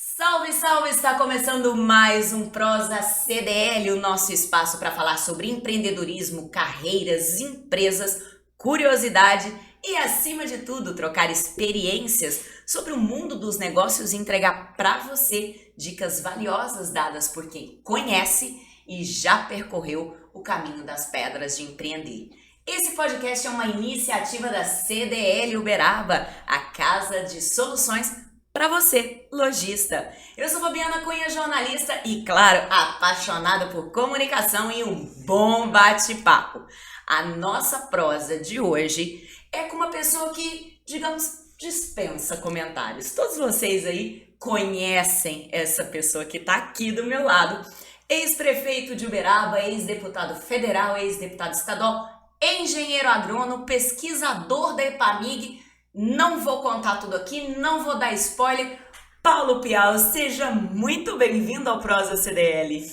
Salve, salve! Está começando mais um Prosa CDL, o nosso espaço para falar sobre empreendedorismo, carreiras, empresas, curiosidade e, acima de tudo, trocar experiências sobre o mundo dos negócios e entregar para você dicas valiosas dadas por quem conhece e já percorreu o caminho das pedras de empreender. Esse podcast é uma iniciativa da CDL Uberaba, a casa de soluções para você, lojista. Eu sou Fabiana Cunha, jornalista e, claro, apaixonada por comunicação e um bom bate-papo. A nossa prosa de hoje é com uma pessoa que, digamos, dispensa comentários. Todos vocês aí conhecem essa pessoa que está aqui do meu lado. Ex-prefeito de Uberaba, ex-deputado federal, ex-deputado estadual, engenheiro agrônomo, pesquisador da EPAMIG. Não vou contar tudo aqui, não vou dar spoiler. Paulo Piau, seja muito bem-vindo ao Prosa CDL.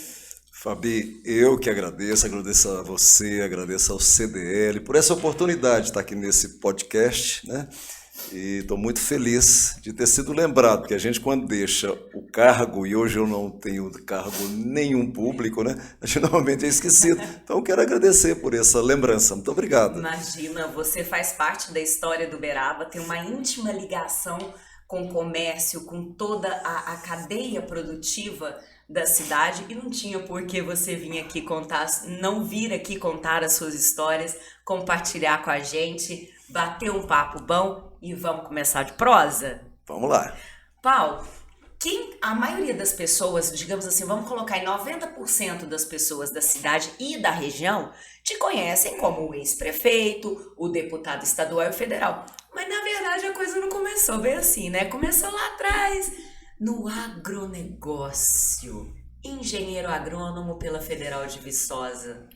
Fabi, eu que agradeço a você, agradeço ao CDL por essa oportunidade de estar aqui nesse podcast, né? E estou muito feliz de ter sido lembrado, porque a gente quando deixa o cargo, e hoje eu não tenho cargo nenhum público, né? A gente normalmente é esquecido. Então eu quero agradecer por essa lembrança. Muito obrigado. Imagina, você faz parte da história do Uberaba, tem uma íntima ligação com o comércio, com toda a cadeia produtiva da cidade, e não tinha por que você vir aqui não vir aqui contar as suas histórias, compartilhar com a gente, bater um papo bom. E vamos começar de prosa? Vamos lá. Paulo, a maioria das pessoas, digamos assim, vamos colocar em 90% das pessoas da cidade e da região, te conhecem como o ex-prefeito, o deputado estadual e federal. Mas na verdade a coisa não começou bem assim, né? Começou lá atrás, no agronegócio. Engenheiro agrônomo pela Federal de Viçosa.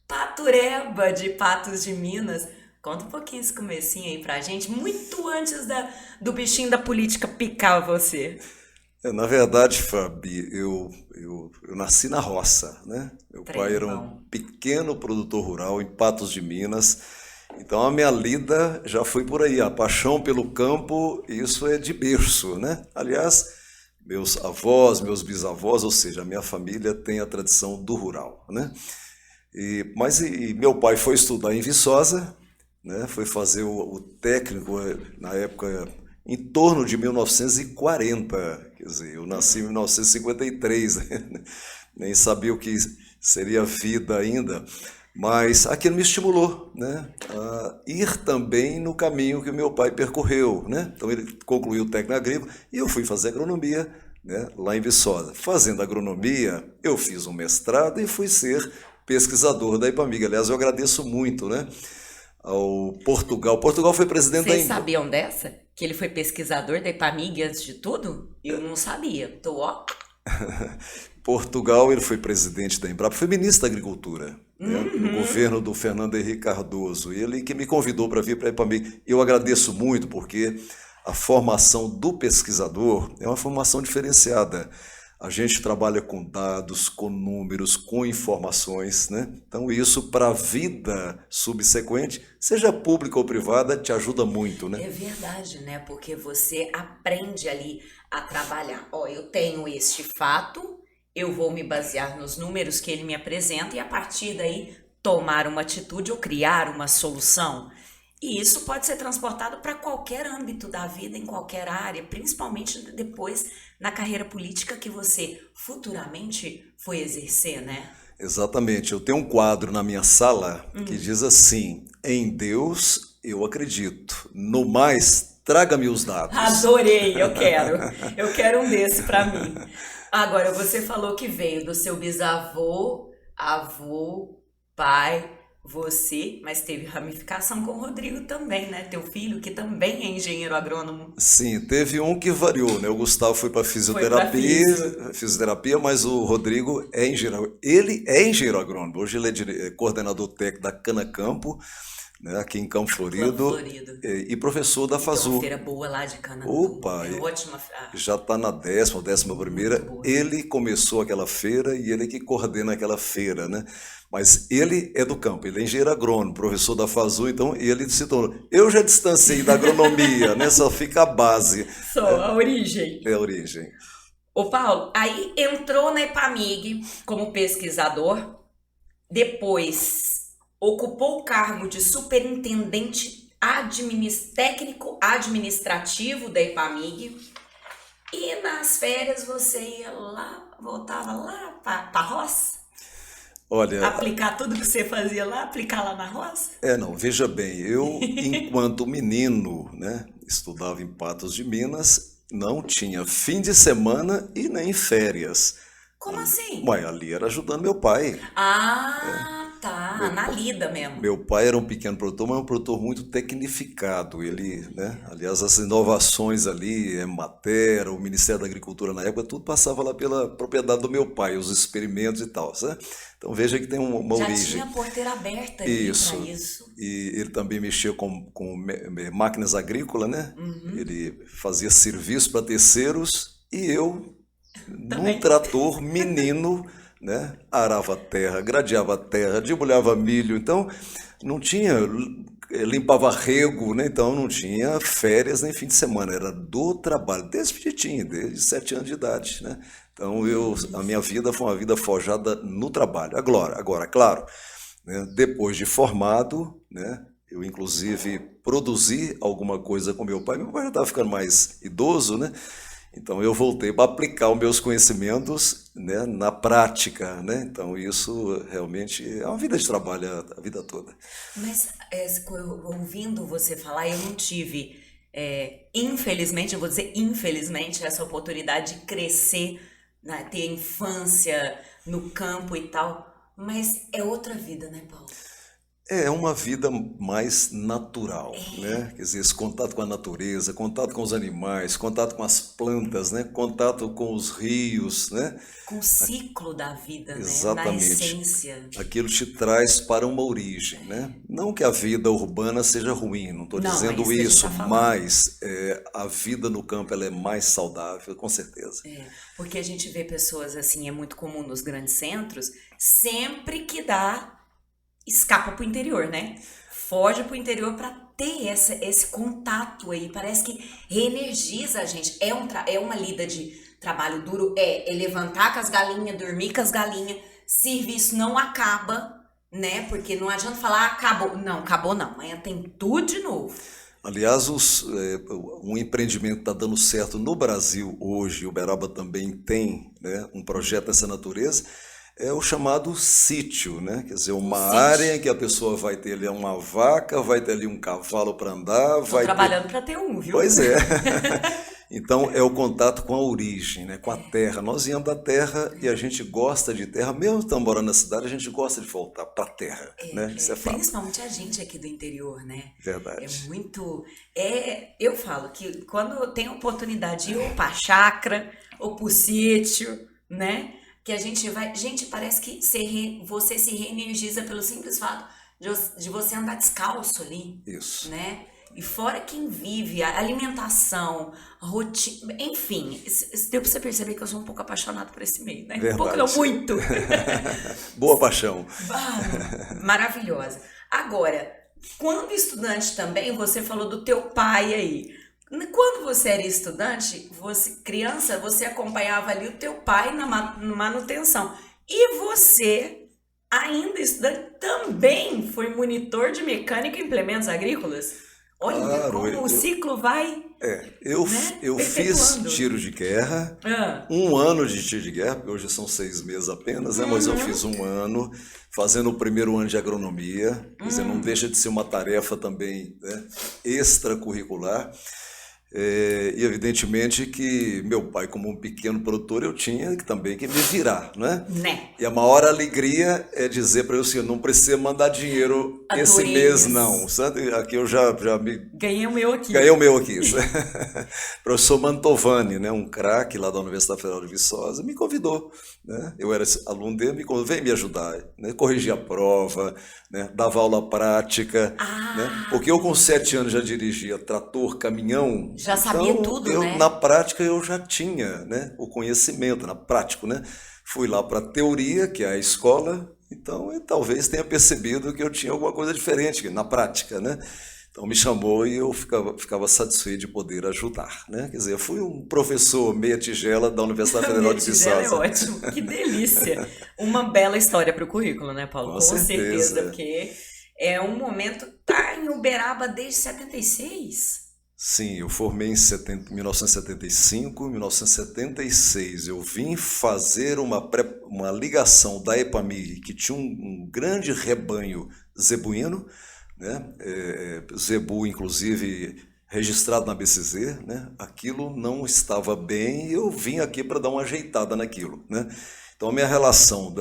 Patureba de Patos de Minas. Conta um pouquinho esse comecinho aí pra gente, muito antes do bichinho da política picar você. Na verdade, Fabi, eu nasci na roça, né? Meu pai era um pequeno produtor rural em Patos de Minas, então a minha lida já foi por aí, a paixão pelo campo, isso é de berço, né? Aliás, meus avós, meus bisavós, ou seja, a minha família tem a tradição do rural, né? Mas meu pai foi estudar em Viçosa, né? Foi fazer o técnico na época em torno de 1940, quer dizer, eu nasci em 1953, nem sabia o que seria vida ainda, mas aquilo me estimulou, né, a ir também no caminho que meu pai percorreu, né? Então ele concluiu o técnico agrícola e eu fui fazer agronomia, né, lá em Viçosa. Fazendo agronomia, eu fiz um mestrado e fui ser pesquisador da EPAMIG. Aliás, eu agradeço muito, né, ao Portugal. Portugal foi presidente da... Vocês sabiam dessa? Que ele foi pesquisador da EPAMIG antes de tudo? Eu não sabia. Portugal, ele foi presidente da Embrapa, foi ministro da Agricultura, né, no governo do Fernando Henrique Cardoso. Ele que me convidou para vir para a EPAMIG. Eu agradeço muito, porque a formação do pesquisador é uma formação diferenciada. A gente trabalha com dados, com números, com informações, né? Então isso para a vida subsequente, seja pública ou privada, te ajuda muito, né? É verdade, né? Porque você aprende ali a trabalhar. Eu tenho este fato, eu vou me basear nos números que ele me apresenta e a partir daí tomar uma atitude ou criar uma solução. E isso pode ser transportado para qualquer âmbito da vida, em qualquer área, principalmente depois na carreira política que você futuramente foi exercer, né? Exatamente. Eu tenho um quadro na minha sala que diz assim: em Deus eu acredito, no mais, traga-me os dados. Adorei, eu quero um desse para mim. Agora, você falou que veio do seu bisavô, avô, pai... Você, mas teve ramificação com o Rodrigo também, né? Teu filho, que também é engenheiro agrônomo. Sim, teve um que variou, né? O Gustavo foi para fisioterapia, mas o Rodrigo é engenheiro. Ele é engenheiro agrônomo. Hoje ele é coordenador técnico da Cana Campo, né, aqui em Campo Florido, e professor da FASU. Uma feira boa lá de Cana. Opa, ótima. Já está na 11ª. Ele começou aquela feira e ele que coordena aquela feira, né? Mas ele é do campo, ele é engenheiro agrônomo, professor da FASU, então ele se tornou. Eu já distanciei da agronomia, né? Só fica a base. Só a origem. É a origem. Ô Paulo, aí entrou na EPAMIG como pesquisador, depois ocupou o cargo de superintendente técnico administrativo da EPAMIG, e nas férias você ia lá, voltava lá para roça? Olha, Aplicar tudo que você fazia lá, aplicar lá na roça? não, veja bem, eu, enquanto menino, né, estudava em Patos de Minas, não tinha fim de semana e nem férias. Como assim? Mas ali era ajudando meu pai. Ah, tá, Meu, na lida mesmo. Meu pai era um pequeno produtor, mas um produtor muito tecnificado. Ele, né? Aliás, as inovações ali, Emater, o Ministério da Agricultura na época, tudo passava lá pela propriedade do meu pai, os experimentos e tal, sabe? Então veja que tem uma Já origem. tinha a porteira aberta ali Isso. para isso. E ele também mexia com máquinas agrícolas, né? Ele fazia serviço para terceiros e eu, num Também. trator menino, né? Arava a terra, gradeava a terra, debulhava milho. Então, não tinha, limpava rego, né? Então, não tinha férias nem fim de semana. Era do trabalho, desde pequitinho, desde 7 anos de idade, né? Então, a minha vida foi uma vida forjada no trabalho. Agora, claro, né? Depois de formado, né? Eu, inclusive, produzi alguma coisa com meu pai. Meu pai já estava ficando mais idoso, né? Então eu voltei para aplicar os meus conhecimentos, né, na prática, né? Então isso realmente é uma vida de trabalho a vida toda. Mas ouvindo você falar, eu não tive, infelizmente, eu vou dizer infelizmente, essa oportunidade de crescer, né, ter infância no campo e tal. Mas é outra vida, né, Paulo? É uma vida mais natural, né? Quer dizer, esse contato com a natureza, contato com os animais, contato com as plantas, né? Contato com os rios, né? Com o ciclo da vida, né? Na Exatamente. essência. Aquilo te traz para uma origem, né? Não que a vida urbana seja ruim, não estou Não, é dizendo isso que a gente isso, tá falando. mas a vida no campo ela é mais saudável, com certeza. Porque a gente vê pessoas assim, é muito comum nos grandes centros, sempre que dá, escapa pro interior, né? Foge pro interior para ter esse contato aí. Parece que reenergiza a gente. É uma lida de trabalho duro, é levantar com as galinhas, dormir com as galinhas. Serviço não acaba, né? Porque não adianta falar, acabou. Não, acabou não. Amanhã tem tudo de novo. Aliás, um empreendimento está dando certo no Brasil hoje, o Uberaba também tem, né, um projeto dessa natureza, é o chamado sítio, né? Quer dizer, uma área em que a pessoa vai ter ali uma vaca, vai ter ali um cavalo para andar, Tô trabalhando para ter um, viu? Pois é. Então, é o contato com a origem, né? Com a terra. Nós viemos da terra e a gente gosta de terra, mesmo estando morando na cidade, a gente gosta de voltar para a terra, né? Isso é fato. Principalmente a gente aqui do interior, né? Verdade. É muito... Eu falo que quando eu tenho oportunidade de ir ou para chácara ou para o sítio, né? Que a gente vai... Gente, parece que você se reenergiza pelo simples fato de você andar descalço ali. Isso. Né? E fora quem vive, a alimentação, a rotina... Enfim, deu pra você perceber que eu sou um pouco apaixonado por esse meio, né? Verdade. Um pouco não, muito. Boa paixão. Maravilhosa. Agora, quando estudante também, você falou do teu pai aí. Quando você era estudante, criança, você acompanhava ali o teu pai na manutenção. E você, ainda estudante, também foi monitor de mecânica e implementos agrícolas? Olha, claro, como o ciclo vai... Eu fiz tiro de guerra, 1 ano de tiro de guerra, porque hoje são 6 meses apenas, né? Mas eu fiz 1 ano, fazendo o primeiro ano de agronomia, quer dizer, não deixa de ser uma tarefa também, né, extracurricular. E evidentemente que meu pai, como um pequeno produtor, eu tinha também que me virar, né? E a maior alegria é dizer para eu assim, não precisa mandar dinheiro esse mês não, sabe? Aqui eu já me... Ganhei o meu aqui. Ganhei o meu aqui. Professor Mantovani, né, um craque lá da Universidade Federal de Viçosa, me convidou, né? Eu era aluno dele, me convidou, vem me ajudar, né? Corrigir a prova, né? Dava aula prática, né? Porque eu com 7 anos já dirigia trator, caminhão. Já sabia tudo, né? Na prática eu já tinha, né, o conhecimento, na prática, né? Fui lá para a teoria, que é a escola, então eu talvez tenha percebido que eu tinha alguma coisa diferente na prática, né? Então me chamou e eu ficava satisfeito de poder ajudar, né? Quer dizer, eu fui um professor meia tigela da Universidade Federal de Tigela Viçosa. é ótimo, que delícia. Uma bela história para o currículo, né, Paulo? Com certeza, certeza, porque é um momento, tá em Uberaba desde 76. Sim, eu formei em 1975, 1976. Eu vim fazer uma ligação da EPAMIG, que tinha um grande rebanho zebuíno, né? Zebu, inclusive, registrado na BCZ, né? Aquilo não estava bem e eu vim aqui para dar uma ajeitada naquilo, né? Então, a minha relação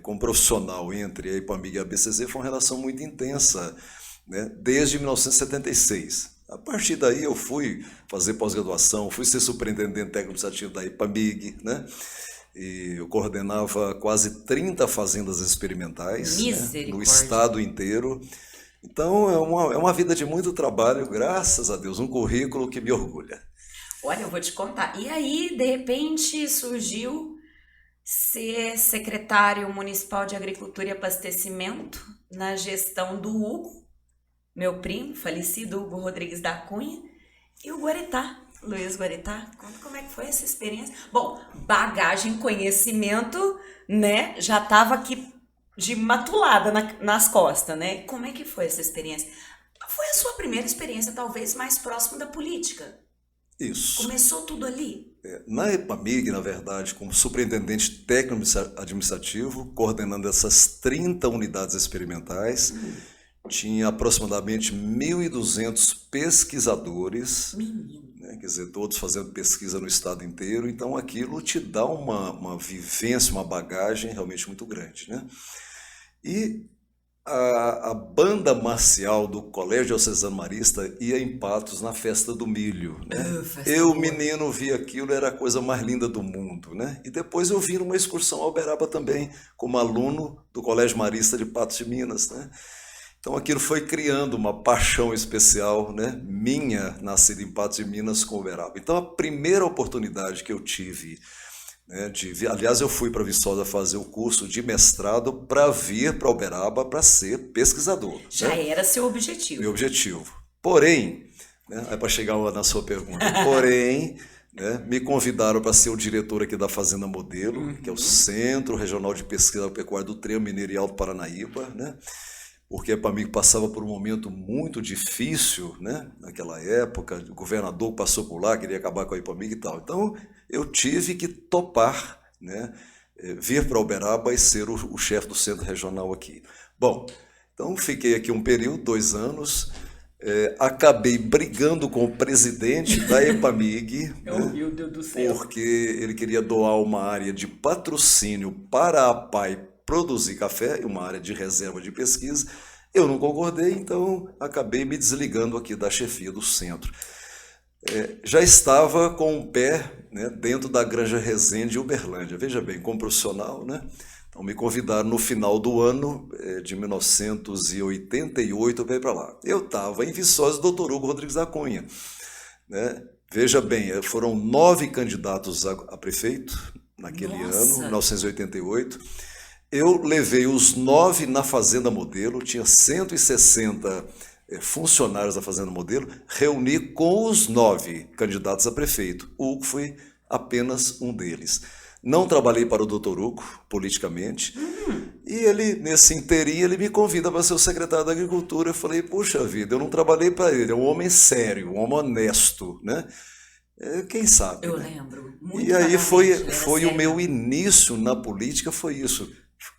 com o profissional entre a EPAMIG e a BCZ foi uma relação muito intensa, né? Desde 1976. A partir daí eu fui fazer pós-graduação, fui ser superintendente técnico administrativo da EPAMIG, né? E eu coordenava quase 30 fazendas experimentais, né, no estado inteiro. Então é uma vida de muito trabalho, graças a Deus, um currículo que me orgulha. Olha, eu vou te contar. E aí, de repente, surgiu ser secretário municipal de Agricultura e Abastecimento na gestão do Hugo, meu primo, falecido Hugo Rodrigues da Cunha, e o Guaritá, Luiz Guaritá. Conta como é que foi essa experiência. Bom, bagagem, conhecimento, né, já estava aqui de matulada nas costas, né? Como é que foi essa experiência? Foi a sua primeira experiência, talvez, mais próxima da política. Isso. Começou tudo ali. Na EPAMIG, na verdade, como superintendente técnico administrativo, coordenando essas 30 unidades experimentais, tinha aproximadamente 1.200 pesquisadores, né, quer dizer, todos fazendo pesquisa no estado inteiro, então aquilo te dá uma vivência, uma bagagem realmente muito grande, né? E a banda marcial do Colégio Diocesano Marista ia em Patos na Festa do Milho, né? Eu, menino, vi aquilo, era a coisa mais linda do mundo, né? E depois eu vim numa excursão ao Uberaba também, como aluno do Colégio Marista de Patos de Minas, né? Então aquilo foi criando uma paixão especial, né, minha, nascida em Patos de Minas, com Uberaba. Então a primeira oportunidade que eu tive, né, aliás, eu fui para Viçosa fazer o curso de mestrado para vir para Uberaba para ser pesquisador. Já era seu objetivo. Meu objetivo. Porém, né, para chegar na sua pergunta, porém, né, me convidaram para ser o diretor aqui da Fazenda Modelo, que é o Centro Regional de Pesquisa Pecuária do Trevo Mineiro e Alto Paranaíba, né? Porque a EPAMIG passava por um momento muito difícil, né? Naquela época, o governador passou por lá, queria acabar com a EPAMIG e tal. Então, eu tive que topar, né? Vir para Uberaba e ser o chefe do centro regional aqui. Bom, então fiquei aqui um período, 2 anos, acabei brigando com o presidente da EPAMIG, Meu Deus do céu. porque ele queria doar uma área de patrocínio para a APAI produzir café, uma área de reserva de pesquisa. Eu não concordei, então acabei me desligando aqui da chefia do centro. Já estava com o pé, né, dentro da Granja Resende e Uberlândia. Veja bem, como profissional, né? Então me convidaram no final do ano de 1988 para ir para lá. Eu estava em Viçosa, Dr. Hugo Rodrigues da Cunha, né? Veja bem, foram 9 candidatos a prefeito naquele ano, 1988. Eu levei os 9 na Fazenda Modelo, tinha 160 funcionários da Fazenda Modelo, reuni com os 9 candidatos a prefeito. O Hugo foi apenas um deles. Não trabalhei para o Dr. Hugo, politicamente, e ele, nesse inteirinho, ele me convida para ser o secretário da Agricultura. Eu falei, puxa vida, eu não trabalhei para ele, é um homem sério, um homem honesto, né? Quem sabe? Eu né? lembro. Muito e aí foi sério. O meu início na política, foi isso.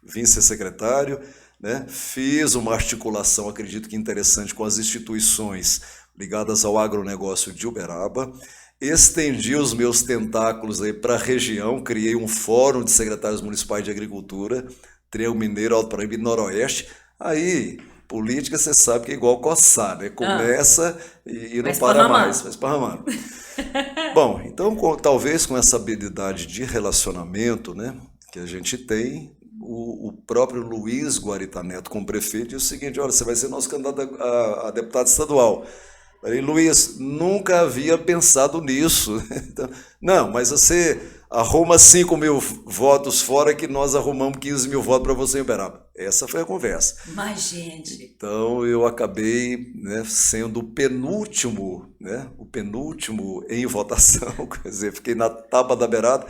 Vim ser secretário, né? Fiz uma articulação, acredito que interessante, com as instituições ligadas ao agronegócio de Uberaba, estendi os meus tentáculos aí para a região, criei um fórum de secretários municipais de agricultura, Triângulo Mineiro, Alto Paraíba e Noroeste. Aí, política, você sabe que é igual coçar, né? Começa e não para mais, vai esparramando. Bom, então talvez com essa habilidade de relacionamento, né, que a gente tem, o próprio Luiz Guaritá Neto, como prefeito, disse o seguinte: olha, você vai ser nosso candidato a deputado estadual. Falei, Luiz, nunca havia pensado nisso. Então, não, mas você arruma 5 mil votos fora que nós arrumamos 15 mil votos para você em Uberaba. Essa foi a conversa. Mas, gente... Então eu acabei, né, sendo o penúltimo, né, em votação, quer dizer, fiquei na tábua da beirada,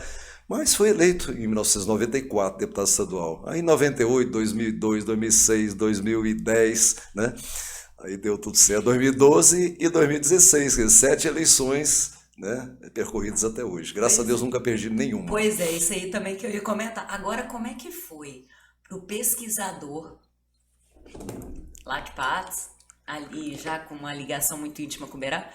mas fui eleito em 1994, deputado estadual. Aí em 98, 2002, 2006, 2010, né, aí deu tudo certo, 2012 e 2016, quer dizer, 7 eleições, né, percorridas até hoje. Graças a Deus nunca perdi nenhuma. Pois é, isso aí também que eu ia comentar. Agora, como é que foi para o pesquisador Lacpatos, ali já com uma ligação muito íntima com o Uberaba,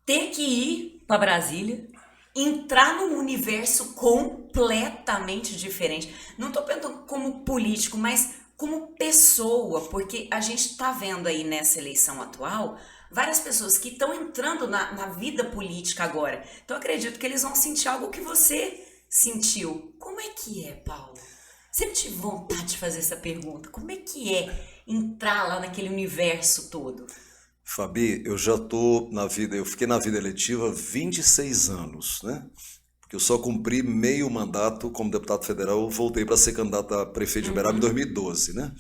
ter que ir para Brasília, entrar num universo completamente diferente? Não estou perguntando como político, mas como pessoa, porque a gente está vendo aí nessa eleição atual várias pessoas que estão entrando na vida política agora. Então, eu acredito que eles vão sentir algo que você sentiu. Como é que é, Paulo? Sempre tive vontade de fazer essa pergunta. Como é que é entrar lá naquele universo todo? Fabi, eu já estou na vida, eu fiquei na vida eletiva 26 anos, né? Porque eu só cumpri meio mandato como deputado federal, eu voltei para ser candidato a prefeito de Uberaba em 2012, né?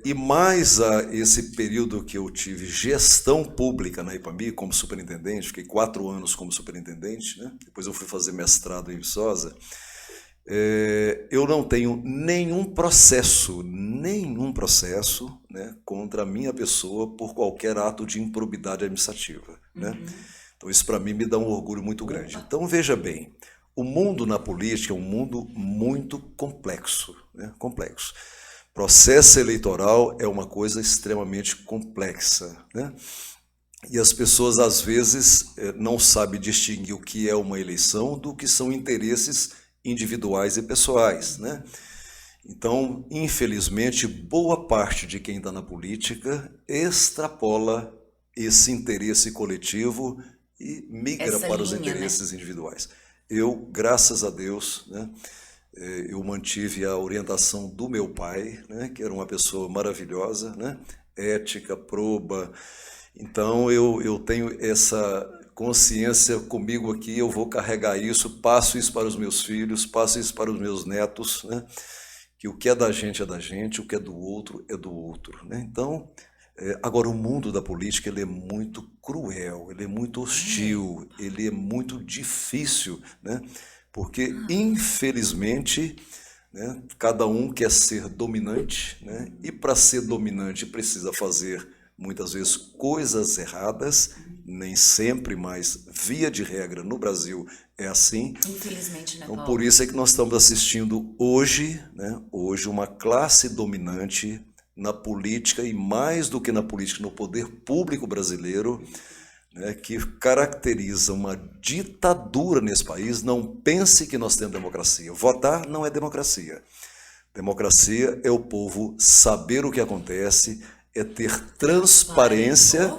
E mais esse período que eu tive gestão pública na IPAMI como superintendente, fiquei 4 anos como superintendente, né? Depois eu fui fazer mestrado em Viçosa. Eu não tenho nenhum processo, né, contra a minha pessoa por qualquer ato de improbidade administrativa, né? Então isso para mim me dá um orgulho muito grande. Então veja bem, o mundo na política é um mundo muito complexo, né? Complexo. Processo eleitoral é uma coisa extremamente complexa, né? E as pessoas às vezes não sabem distinguir o que é uma eleição do que são interesses individuais e pessoais, né? Então, infelizmente, boa parte de quem está na política extrapola esse interesse coletivo e migra para os interesses individuais. Eu, graças a Deus, né, eu mantive a orientação do meu pai, né, que era uma pessoa maravilhosa, né, ética, proba. Então, eu tenho essa consciência comigo aqui, eu vou carregar isso, passo isso para os meus filhos, passo isso para os meus netos, né? Que o que é da gente, o que é do outro, né? Então, agora o mundo da política ele é muito cruel, ele é muito hostil, ele é muito difícil, né? Porque, infelizmente, né, cada um quer ser dominante, né? E para ser dominante precisa fazer muitas vezes coisas erradas, nem sempre, mas via de regra no Brasil é assim. Infelizmente, né, Paulo? Então, por isso é que nós estamos assistindo hoje, né, uma classe dominante na política e mais do que na política, no poder público brasileiro, né, que caracteriza uma ditadura nesse país. Não pense que nós temos democracia. Votar não é democracia. Democracia é o povo saber o que acontece, é ter transparência,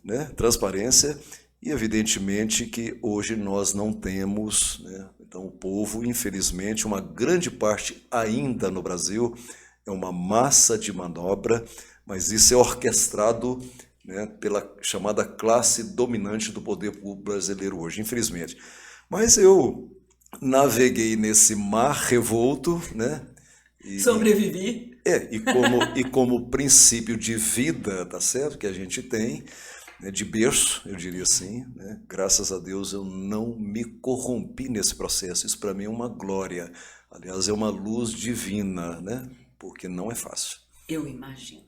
né? Transparência, e evidentemente que hoje nós não temos, né? Então o povo, infelizmente, uma grande parte ainda no Brasil é uma massa de manobra, mas isso é orquestrado, né, pela chamada classe dominante do poder público brasileiro hoje, infelizmente. Mas eu naveguei nesse mar revolto, né? Sobrevivi. E como princípio de vida, tá certo, que a gente tem, né, de berço, eu diria assim, né, graças a Deus eu não me corrompi nesse processo. Isso para mim é uma glória, aliás, é uma luz divina, né, porque não é fácil. Eu imagino.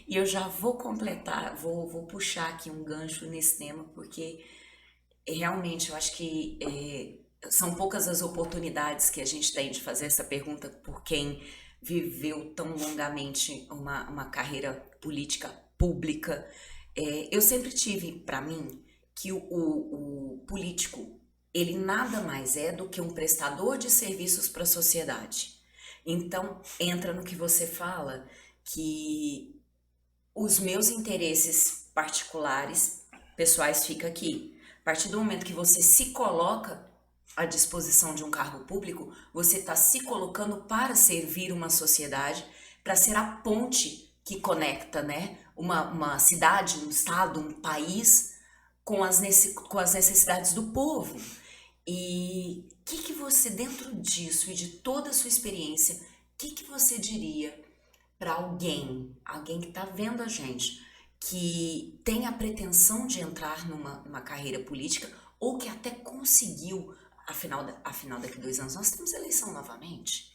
E eu já vou completar, vou puxar aqui um gancho nesse tema, porque realmente eu acho que são poucas as oportunidades que a gente tem de fazer essa pergunta por quem viveu tão longamente uma carreira política pública. Eu sempre tive para mim que o político, ele nada mais é do que um prestador de serviços para a sociedade. Então, entra no que você fala, que os meus interesses particulares, pessoais, ficam aqui. A partir do momento que você se coloca à disposição de um cargo público, você está se colocando para servir uma sociedade, para ser a ponte que conecta, né, uma cidade, um estado, um país com as necessidades do povo. E o que você, dentro disso e de toda a sua experiência, o que você diria para alguém que está vendo a gente, que tem a pretensão de entrar numa carreira política ou que até conseguiu, afinal daqui a 2 anos nós temos eleição novamente?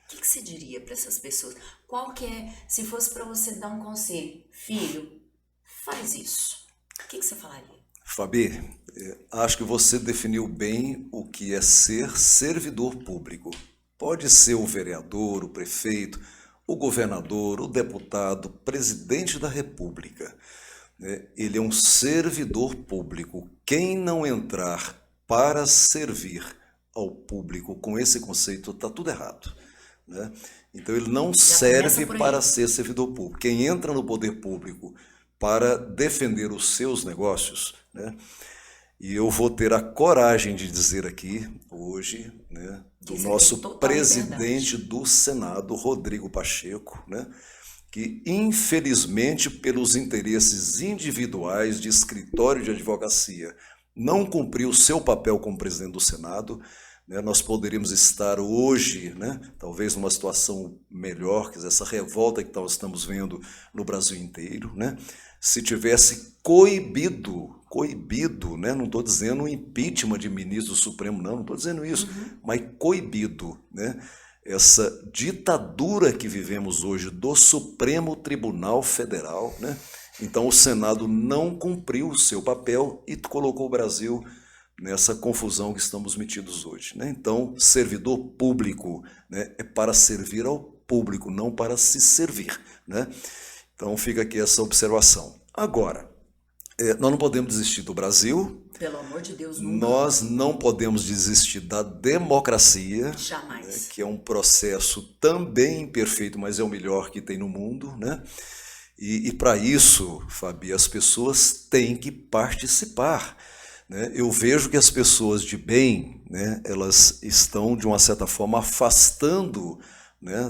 O que você diria para essas pessoas? Qual que é, se fosse para você dar um conselho, filho, faz isso, o que você falaria? Fabi, acho que você definiu bem o que é ser servidor público. Pode ser o vereador, o prefeito, o governador, o deputado, o presidente da República. Ele é um servidor público. Quem não entrar para servir ao público com esse conceito está tudo errado. Então ele não serve para ser servidor público. Quem entra no poder público para defender os seus negócios, e eu vou ter a coragem de dizer aqui hoje, do nosso presidente do Senado, Rodrigo Pacheco, que infelizmente pelos interesses individuais de escritório de advocacia não cumpriu o seu papel como presidente do Senado. Nós poderíamos estar hoje, talvez numa situação melhor, que essa revolta que nós estamos vendo no Brasil inteiro, se tivesse coibido, não estou dizendo impeachment de ministro do Supremo, não estou dizendo isso, mas coibido, essa ditadura que vivemos hoje do Supremo Tribunal Federal, Então o Senado não cumpriu o seu papel e colocou o Brasil nessa confusão que estamos metidos hoje. Então, servidor público é para servir ao público, não para se servir. Então, fica aqui essa observação. Agora, nós não podemos desistir do Brasil. Pelo amor de Deus, nunca. Nós não podemos desistir da democracia. Jamais. Que é um processo também imperfeito, mas é o melhor que tem no mundo. E para isso, Fabi, as pessoas têm que participar. Eu vejo que as pessoas de bem, elas estão, de uma certa forma, afastando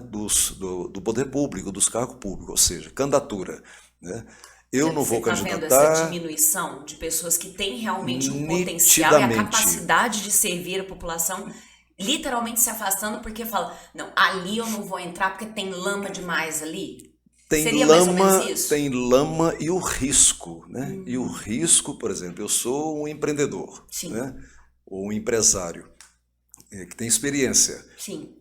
do poder público, dos cargos públicos, ou seja, candidatura. Eu não vou candidatar. Você está vendo essa diminuição de pessoas que têm realmente um potencial e a capacidade de servir a população, literalmente se afastando porque fala, não, ali eu não vou entrar porque tem lama demais ali? Seria mais ou menos isso? Tem lama e o risco, E o risco, por exemplo, eu sou um empreendedor, ou um empresário que tem experiência. Sim.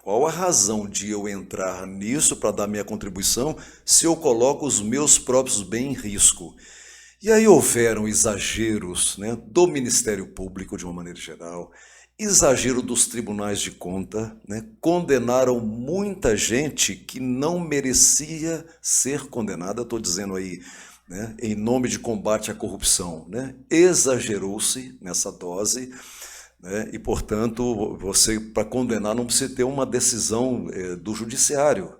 Qual a razão de eu entrar nisso para dar minha contribuição se eu coloco os meus próprios bens em risco? E aí houveram exageros do Ministério Público, de uma maneira geral, exagero dos tribunais de conta, condenaram muita gente que não merecia ser condenada, estou dizendo aí, em nome de combate à corrupção. Exagerou-se nessa dose, e, portanto, você, para condenar, não precisa ter uma decisão do judiciário.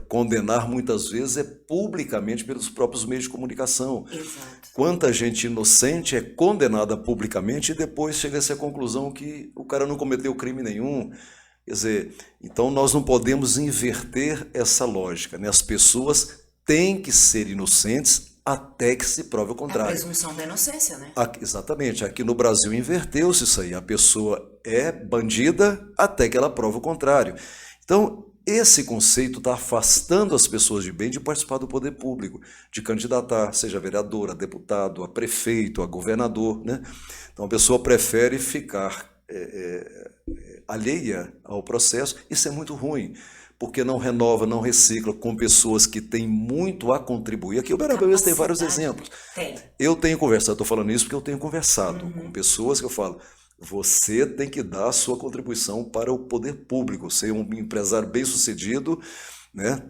Condenar, muitas vezes, é publicamente pelos próprios meios de comunicação. Exato. Quanta gente inocente é condenada publicamente e depois chega-se à conclusão que o cara não cometeu crime nenhum. Quer dizer, então nós não podemos inverter essa lógica. As pessoas têm que ser inocentes até que se prove o contrário. É a presunção da inocência, Exatamente. Aqui no Brasil inverteu-se isso aí. A pessoa é bandida até que ela prove o contrário. Então, esse conceito está afastando as pessoas de bem de participar do poder público, de candidatar, seja a vereador, a deputado, a prefeito, a governador. Então a pessoa prefere ficar alheia ao processo. Isso é muito ruim, porque não renova, não recicla com pessoas que têm muito a contribuir. Aqui o Brasil tem vários exemplos. Eu tenho conversado, estou falando isso porque eu tenho conversado com pessoas que eu falo, você tem que dar a sua contribuição para o poder público, ser um empresário bem-sucedido,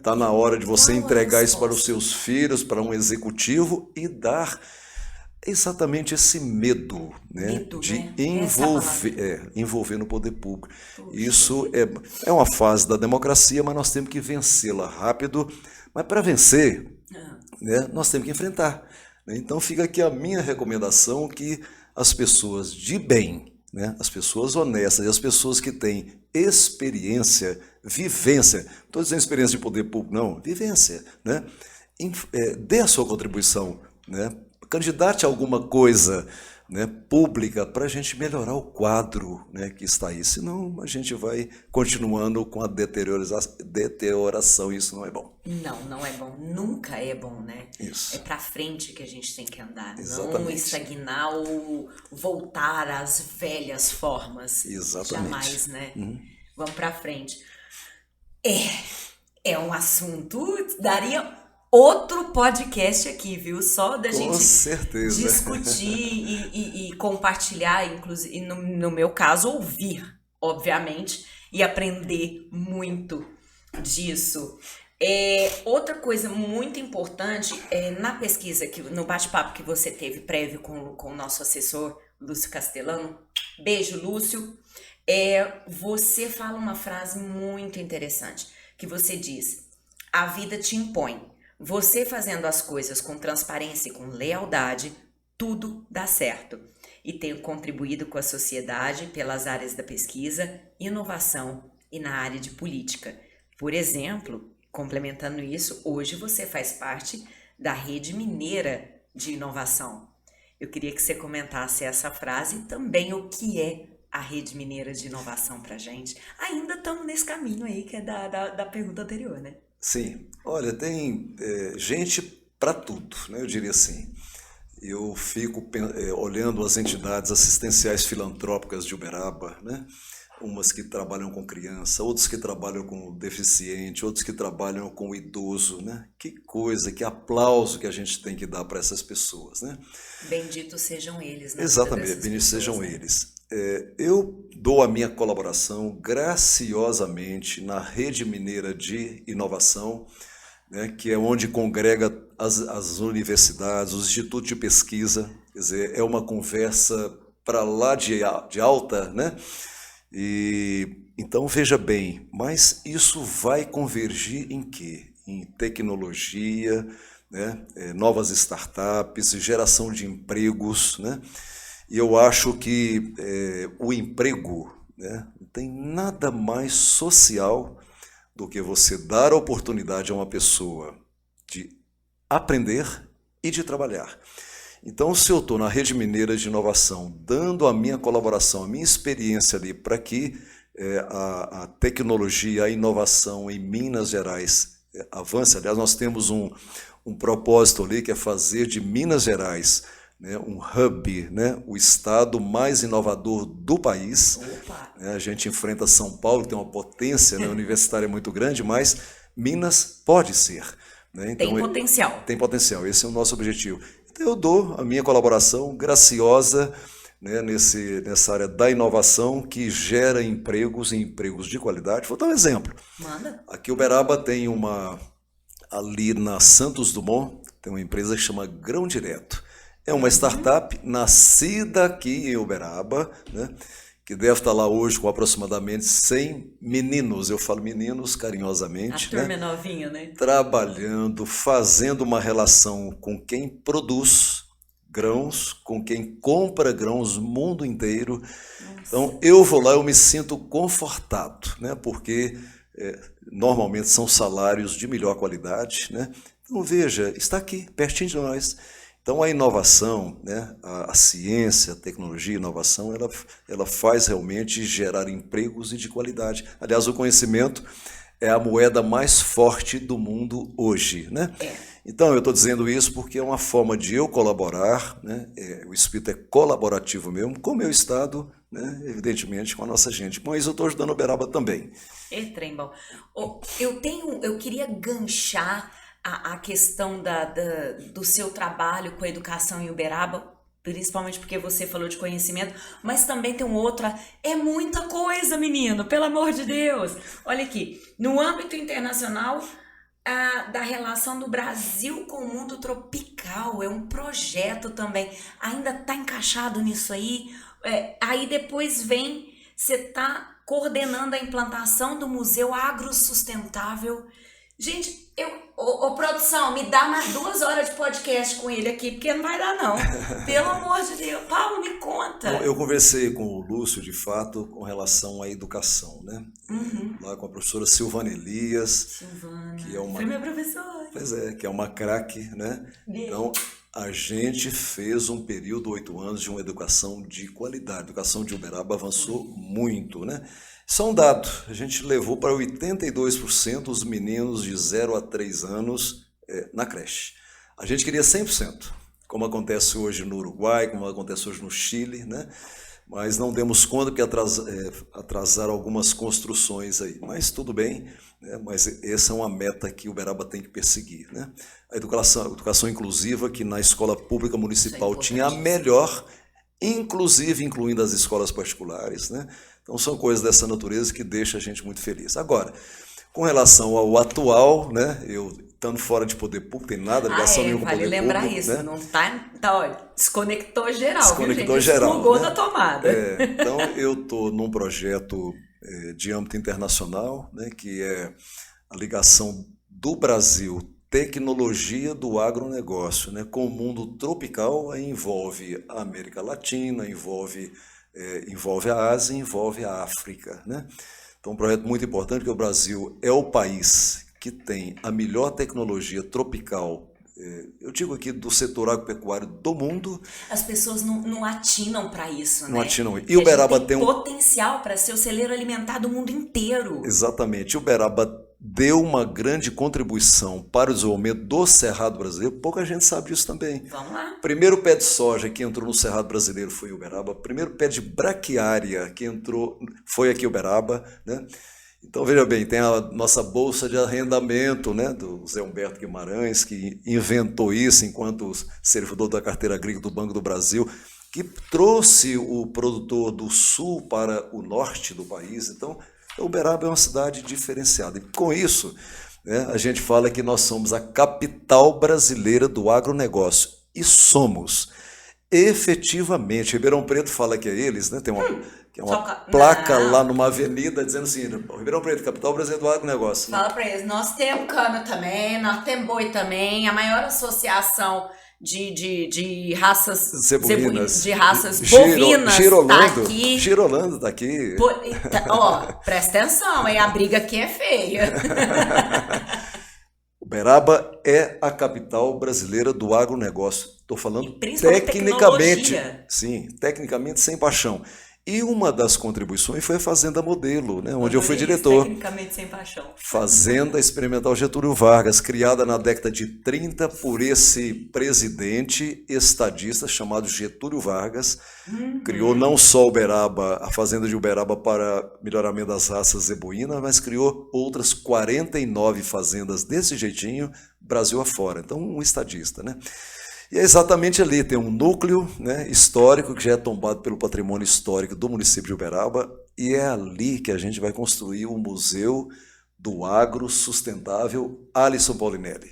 Tá na hora de você entregar isso para os seus filhos, para um executivo e dar exatamente esse medo, de envolver no poder público. Isso é uma fase da democracia, mas nós temos que vencê-la rápido. Mas para vencer, nós temos que enfrentar. Então fica aqui a minha recomendação que as pessoas de bem, as pessoas honestas e as pessoas que têm experiência, vivência, não estou dizendo experiência de poder público, não, vivência, dê a sua contribuição, candidate a alguma coisa, né, pública para a gente melhorar o quadro, né, que está aí. Senão a gente vai continuando com a deterioração e isso não é bom. Não é bom. Nunca é bom, né? Isso. É pra frente que a gente tem que andar. Exatamente. Não estagnar ou voltar às velhas formas. Exatamente. Jamais, né? Vamos pra frente. É um assunto, daria outro podcast aqui, viu? Só da gente discutir e compartilhar, inclusive, no meu caso, ouvir, obviamente, e aprender muito disso. Outra coisa muito importante, na pesquisa, no bate-papo que você teve prévio com o nosso assessor, Lúcio Castellano, beijo, Lúcio, você fala uma frase muito interessante, que você diz: a vida te impõe. Você fazendo as coisas com transparência e com lealdade, tudo dá certo. E tenho contribuído com a sociedade pelas áreas da pesquisa, inovação e na área de política. Por exemplo, complementando isso, hoje você faz parte da Rede Mineira de Inovação. Eu queria que você comentasse essa frase e também o que é a Rede Mineira de Inovação pra gente. Ainda estamos nesse caminho aí que é da pergunta anterior, né? Sim, olha, tem gente para tudo, né? Eu diria assim. Eu fico olhando as entidades assistenciais filantrópicas de Uberaba, né? Umas que trabalham com criança, outros que trabalham com deficiente, outros que trabalham com idoso, né? Que coisa, que aplauso que a gente tem que dar para essas pessoas, né? Benditos sejam eles, né? Exatamente, benditos sejam eles. Eu dou a minha colaboração graciosamente na Rede Mineira de Inovação, né, que é onde congrega as universidades, os institutos de pesquisa. Quer dizer, é uma conversa para lá de alta, né? E então veja bem, mas isso vai convergir em quê? Em tecnologia, né? Novas startups, geração de empregos, né? E eu acho que o emprego, né, não tem nada mais social do que você dar a oportunidade a uma pessoa de aprender e de trabalhar. Então, se eu estou na Rede Mineira de Inovação, dando a minha colaboração, a minha experiência ali para que a tecnologia, a inovação em Minas Gerais avance, aliás, nós temos um propósito ali que é fazer de Minas Gerais, né, um hub, né, o estado mais inovador do país. A gente enfrenta São Paulo, que tem uma potência, né, universitária muito grande, mas Minas pode ser. Né? Então, tem potencial. Tem potencial, esse é o nosso objetivo. Então, eu dou a minha colaboração graciosa, né, nessa área da inovação que gera empregos e empregos de qualidade. Vou dar um exemplo. Manda. Aqui Uberaba tem ali na Santos Dumont, tem uma empresa que chama Grão Direto. É uma startup nascida aqui em Uberaba, né, que deve estar lá hoje com aproximadamente 100 meninos, eu falo meninos carinhosamente. A turma é novinha, né? Trabalhando, fazendo uma relação com quem produz grãos, com quem compra grãos no mundo inteiro. Nossa. Então, eu vou lá, eu me sinto confortado, né, porque normalmente são salários de melhor qualidade, né? Então, veja, está aqui, pertinho de nós. Então, a inovação, né, a ciência, a tecnologia, a inovação, ela faz realmente gerar empregos e de qualidade. Aliás, o conhecimento é a moeda mais forte do mundo hoje, né? Então, eu estou dizendo isso porque é uma forma de eu colaborar, né? O espírito é colaborativo mesmo, com o meu estado, né? Evidentemente, com a nossa gente. Mas eu estou ajudando o Uberaba também. Trembão. Eu queria ganchar a questão do seu trabalho com a educação em Uberaba, principalmente porque você falou de conhecimento, mas também tem um outro, é muita coisa, menino, pelo amor de Deus. Olha aqui, no âmbito internacional, da relação do Brasil com o mundo tropical, é um projeto também, ainda está encaixado nisso aí, aí depois vem, você está coordenando a implantação do Museu Agrosustentável. Gente, produção, me dá mais 2 horas de podcast com ele aqui, porque não vai dar não. Pelo amor de Deus. Paulo, me conta. Eu conversei com o Lúcio, de fato, com relação à educação, né? Lá com a professora Silvana Elias. Silvana, que é uma... foi minha professora. Pois é, que é uma craque, né? Então, A gente fez um período, 8 anos, de uma educação de qualidade. A educação de Uberaba avançou muito, né? Só um dado, a gente levou para 82% os meninos de 0 a 3 anos na creche. A gente queria 100%, como acontece hoje no Uruguai, como acontece hoje no Chile, né? Mas não demos conta porque atrasaram algumas construções aí. Mas tudo bem, né? Mas essa é uma meta que Uberaba tem que perseguir, né? A educação inclusiva, que na escola pública municipal tinha a melhor, incluindo as escolas particulares, né? Então são coisas dessa natureza que deixam a gente muito feliz. Agora, com relação ao atual, né? Eu estando fora de poder público, tem nada ligação nenhuma com vale poder lembrar público, isso, né? não tá, olha, desconectou geral, Desconectou viu, gente? geral, Desplugou né? da tomada. Então eu estou num projeto de âmbito internacional, né? Que é a ligação do Brasil, tecnologia do agronegócio, né? Com o mundo tropical, aí envolve a América Latina, envolve a Ásia, envolve a África, né? Então, um projeto muito importante, porque o Brasil é o país que tem a melhor tecnologia tropical, eu digo aqui, do setor agropecuário do mundo. As pessoas não atinam para isso, não né? Atinam. E Uberaba tem potencial para ser o celeiro alimentar do mundo inteiro. Exatamente. Uberaba deu uma grande contribuição para o desenvolvimento do Cerrado brasileiro. Pouca gente sabe disso também. Vamos lá. Primeiro pé de soja que entrou no Cerrado brasileiro foi Uberaba. Primeiro pé de braquiária que entrou foi aqui Uberaba, né? Então, veja bem, tem a nossa bolsa de arrendamento, né, do Zé Humberto Guimarães, que inventou isso enquanto servidor da carteira agrícola do Banco do Brasil, que trouxe o produtor do sul para o norte do país. Então, Uberaba é uma cidade diferenciada. E com isso, né, a gente fala que nós somos a capital brasileira do agronegócio. E somos. Efetivamente. Ribeirão Preto fala que é eles, né? Tem uma placa lá numa avenida dizendo assim, Ribeirão Preto, capital brasileira do agronegócio. Fala para eles, nós temos cana também, nós temos boi também, a maior associação de raças zebuínas, de raças bovinas tá aqui. Girolando tá aqui. Ó, presta atenção, aí a briga aqui é feia. Uberaba é a capital brasileira do agronegócio. Estou falando tecnicamente, sim, tecnicamente sem paixão. E uma das contribuições foi a Fazenda Modelo, né, onde eu fui diretor. Tecnicamente sem paixão. Fazenda Experimental Getúlio Vargas, criada na década de 30 por esse presidente estadista chamado Getúlio Vargas. Criou não só Uberaba, a Fazenda de Uberaba para melhoramento das raças zebuínas, mas criou outras 49 fazendas desse jeitinho, Brasil afora. Então, um estadista, né? E é exatamente ali, tem um núcleo, né, histórico que já é tombado pelo patrimônio histórico do município de Uberaba, e é ali que a gente vai construir o Museu do Agro Sustentável Alisson Paulinelli.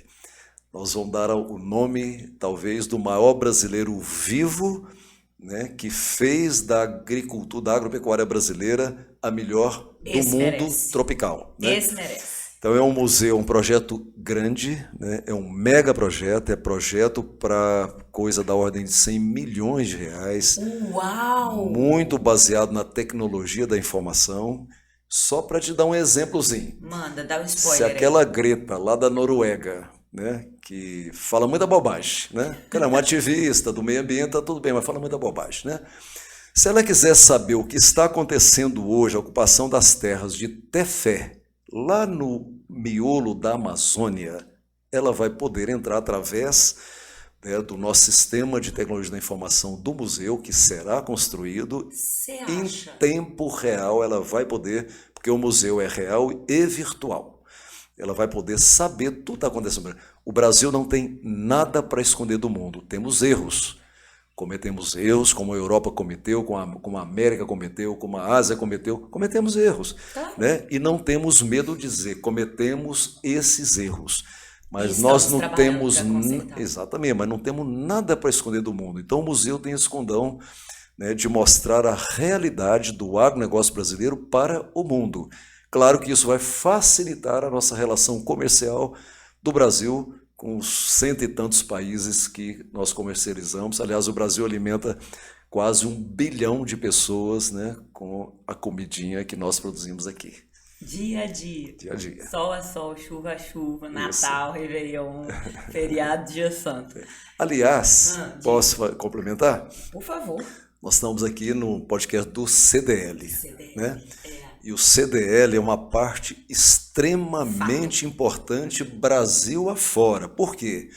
Nós vamos dar o nome, talvez, do maior brasileiro vivo, né, que fez da agricultura, da agropecuária brasileira a melhor do mundo tropical. Né? Esse merece. Então é um museu, um projeto grande, né? É um mega projeto, é projeto para coisa da ordem de 100 milhões de reais. Uau! Muito baseado na tecnologia da informação. Só para te dar um exemplozinho. Manda, dá um spoiler. Se aquela Greta lá da Noruega, né, que fala muita bobagem, né? Ela é uma ativista do meio ambiente, tá tudo bem, mas fala muita bobagem, né? Se ela quiser saber o que está acontecendo hoje, a ocupação das terras de Tefé, lá no miolo da Amazônia, ela vai poder entrar através, né, do nosso sistema de tecnologia da informação do museu, que será construído em tempo real. Ela vai poder, porque o museu é real e virtual, ela vai poder saber tudo que está acontecendo. O Brasil não tem nada para esconder do mundo, temos erros. Cometemos erros, como a Europa cometeu, como a América cometeu, como a Ásia cometemos erros. Tá. Né? E não temos medo de dizer, cometemos esses erros. Mas nós não temos. Exatamente, mas não temos nada para esconder do mundo. Então o museu tem esse condão, né, de mostrar a realidade do agronegócio brasileiro para o mundo. Claro que isso vai facilitar a nossa relação comercial do Brasil com os 100 e tantos países que nós comercializamos. Aliás, o Brasil alimenta quase 1 bilhão de pessoas, né, com a comidinha que nós produzimos aqui. Dia a dia. Dia a dia. Sol a sol, chuva a chuva, Natal, Réveillon, feriado, dia santo. Aliás, posso complementar? Por favor. Nós estamos aqui no podcast do CDL, né? É. E o CDL é uma parte extremamente importante Brasil afora. Por quê?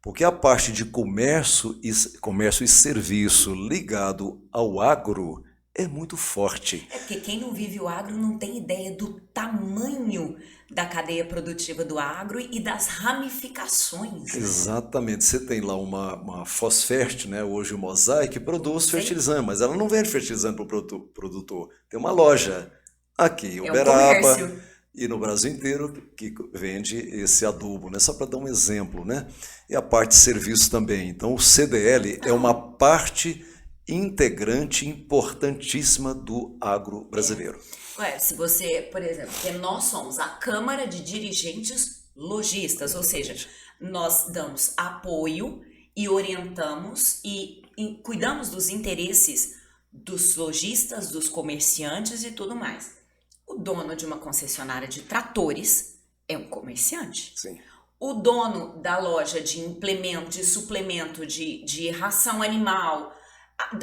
Porque a parte de comércio e serviço ligado ao agro é muito forte. É porque quem não vive o agro não tem ideia do tamanho da cadeia produtiva do agro e das ramificações. Exatamente. Você tem lá uma Fosfert, né? Hoje o Mosaic, que produz fertilizante, mas ela não vende fertilizante para o produtor. Tem uma loja aqui em Uberaba e no Brasil inteiro que vende esse adubo, né? Só para dar um exemplo, né? E a parte de serviço também. Então o CDL é uma parte integrante importantíssima do agro brasileiro. Ué, se você, por exemplo, que nós somos a Câmara de Dirigentes Lojistas, ou seja, nós damos apoio e orientamos e cuidamos dos interesses dos lojistas, dos comerciantes e tudo mais. O dono de uma concessionária de tratores é um comerciante. Sim. O dono da loja de implemento, de suplemento, de ração animal,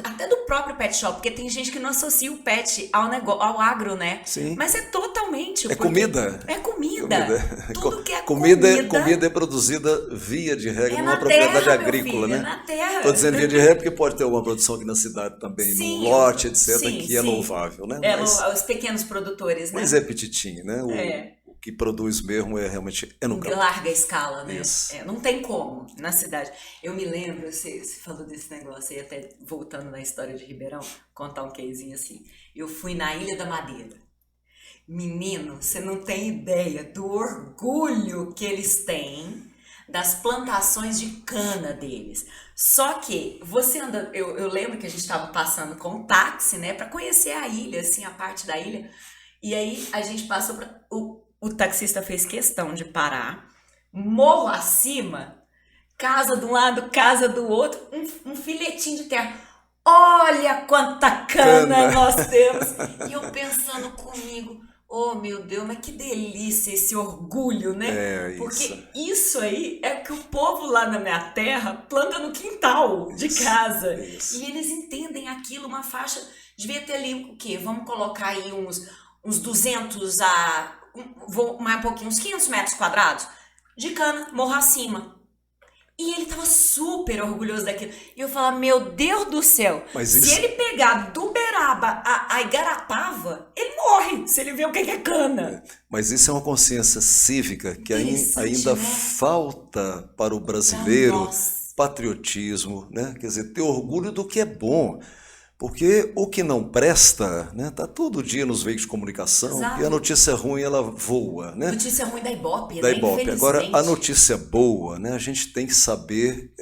até do próprio pet shop, porque tem gente que não associa o pet ao agro, né? Sim. Mas é totalmente. Comida. É comida. Tudo que é comida é produzida via de regra numa propriedade agrícola, né? É na terra. Estou dizendo via de regra porque pode ter alguma produção aqui na cidade também, Sim, no lote, etc., sim, que é louvável, né? Os pequenos produtores, né? Mas é petitinho, né? O que produz mesmo é realmente no campo. Em larga escala, né? Isso. Não tem como na cidade. Eu me lembro, você falou desse negócio aí, até voltando na história de Ribeirão, contar um casezinho assim. Eu fui na Ilha da Madeira. Menino, você não tem ideia do orgulho que eles têm das plantações de cana deles. Só que você anda, eu lembro que a gente estava passando com um táxi, né, para conhecer a ilha, assim, a parte da ilha. E aí a gente passou para o taxista fez questão de parar, morro acima, casa de um lado, casa do outro, um filetinho de terra. Olha quanta cana nós temos! E eu pensando comigo, oh meu Deus, mas que delícia esse orgulho, né? Porque isso aí é que o povo lá na minha terra planta no quintal de casa. Isso. E eles entendem aquilo, uma faixa, devia ter ali o quê? Vamos colocar aí uns 200 vou mais um pouquinho, uns 500 metros quadrados de cana, morro acima. E ele tava super orgulhoso daquilo. E eu falava, meu Deus do céu, se ele pegar do Uberaba a Igarapava, ele morre se ele ver o que é cana. Mas isso é uma consciência cívica que ainda falta para o brasileiro, patriotismo, né? Quer dizer, ter orgulho do que é bom. Porque o que não presta, né, tá todo dia nos veículos de comunicação. Exato. E a notícia ruim, ela voa, né? Notícia ruim da Ibope, da Ibope. Agora, a notícia boa, né, a gente tem que saber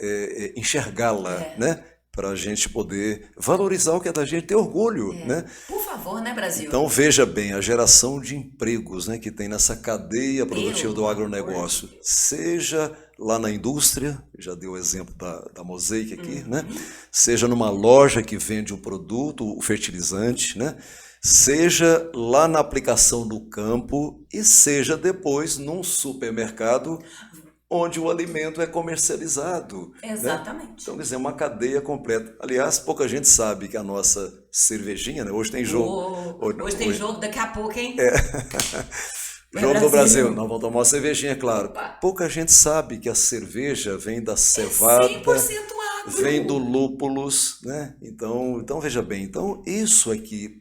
enxergá-la, né? Para a gente poder valorizar o que é da gente, ter orgulho, né? Por favor, né, Brasil? Então, veja bem, a geração de empregos, né, que tem nessa cadeia produtiva do agronegócio, seja lá na indústria, já deu o exemplo da Mosaic aqui, né? Seja numa loja que vende um produto, o fertilizante, né? Seja lá na aplicação do campo e seja depois num supermercado onde o alimento é comercializado. Exatamente. Né? Então, quer dizer, uma cadeia completa. Aliás, pouca gente sabe que a nossa cervejinha, né? Hoje tem jogo. Hoje tem jogo, daqui a pouco, hein? Jogo do Brasil. Nós vamos tomar uma cervejinha, claro. Opa. Pouca gente sabe que a cerveja vem da cevada, 100% agro. Vem do lúpulos, né? Então, veja bem. Então, isso aqui...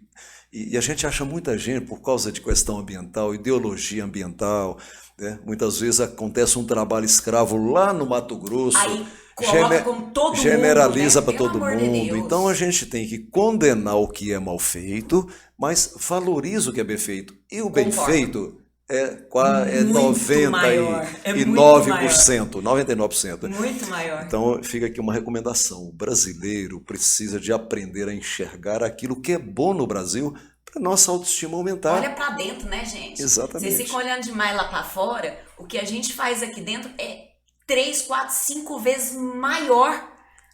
E a gente acha muita gente, por causa de questão ambiental, ideologia ambiental, né? Muitas vezes acontece um trabalho escravo lá no Mato Grosso, aí coloca como todo generaliza mundo, né? para todo mundo. Então a gente tem que condenar o que é mal feito, mas valoriza o que é bem feito. E o bem feito é 99%, 99%. Muito maior. Então fica aqui uma recomendação. O brasileiro precisa de aprender a enxergar aquilo que é bom no Brasil para nossa autoestima aumentar. Olha para dentro, né, gente? Exatamente. Vocês ficam olhando demais lá para fora, o que a gente faz aqui dentro é 3, 4, 5 vezes maior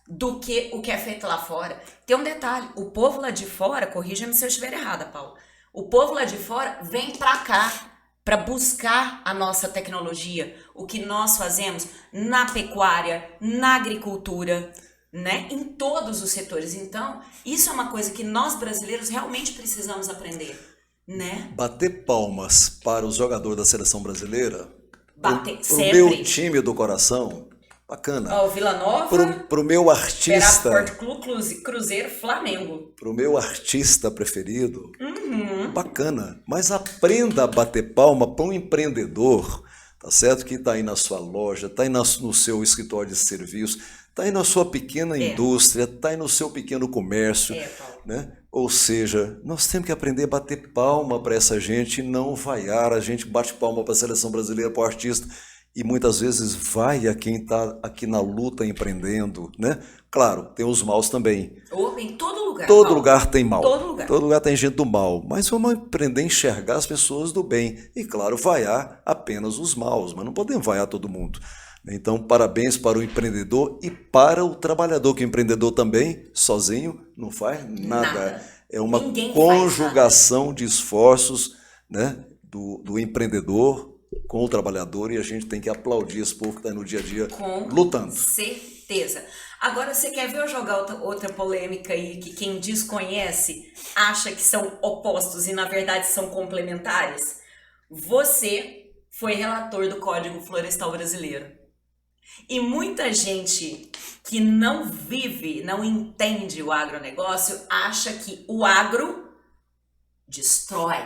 do que o que é feito lá fora. Tem um detalhe, o povo lá de fora, corrija-me se eu estiver errada, Paulo, O povo lá de fora vem para cá para buscar a nossa tecnologia, o que nós fazemos na pecuária, na agricultura, né? Em todos os setores. Então, isso é uma coisa que nós brasileiros realmente precisamos aprender, né? Bater palmas para o jogador da seleção brasileira, Bater pro sempre. meu time do coração, bacana. Ó, o Vila Nova, Pro meu artista, Porto Clube, Cruzeiro, Flamengo. pro meu artista preferido, bacana. Mas aprenda a bater palma para um empreendedor, tá certo? Que está aí na sua loja, está aí no seu escritório de serviço, está aí na sua pequena indústria, está aí no seu pequeno comércio, Paulo. né? Ou seja, nós temos que aprender a bater palma para essa gente e não vaiar. A gente bate palma para a seleção brasileira, para o artista, e muitas vezes vai a quem está aqui na luta empreendendo, né? Claro, tem os maus também. Em todo lugar. Todo Paulo. lugar tem mal. Todo lugar. Tem gente do mal. Mas vamos aprender a enxergar as pessoas do bem. E, claro, vaiar apenas os maus, mas não podemos vaiar todo mundo. Então, parabéns para o empreendedor e para o trabalhador, que o empreendedor também, sozinho, não faz nada. É uma conjugação de esforços, né, do empreendedor com o trabalhador, e a gente tem que aplaudir esse povo que está no dia a dia lutando. Com certeza. Agora, você quer ver eu jogar outra polêmica aí, que quem desconhece acha que são opostos e, na verdade, são complementares? Você foi relator do Código Florestal Brasileiro. E muita gente que não vive, não entende o agronegócio, acha que o agro destrói,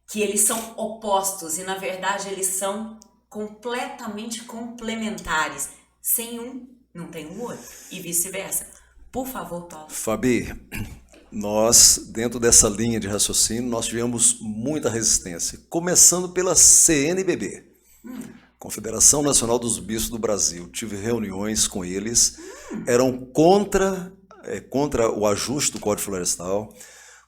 que eles são opostos e, na verdade, eles são completamente complementares. Sem um, não tem o outro, e vice-versa. Por favor, Paulo. Fabi, nós, dentro dessa linha de raciocínio, nós tivemos muita resistência, começando pela CNBB, Confederação Nacional dos Bispos do Brasil. Tive reuniões com eles, eram contra o ajuste do Código Florestal,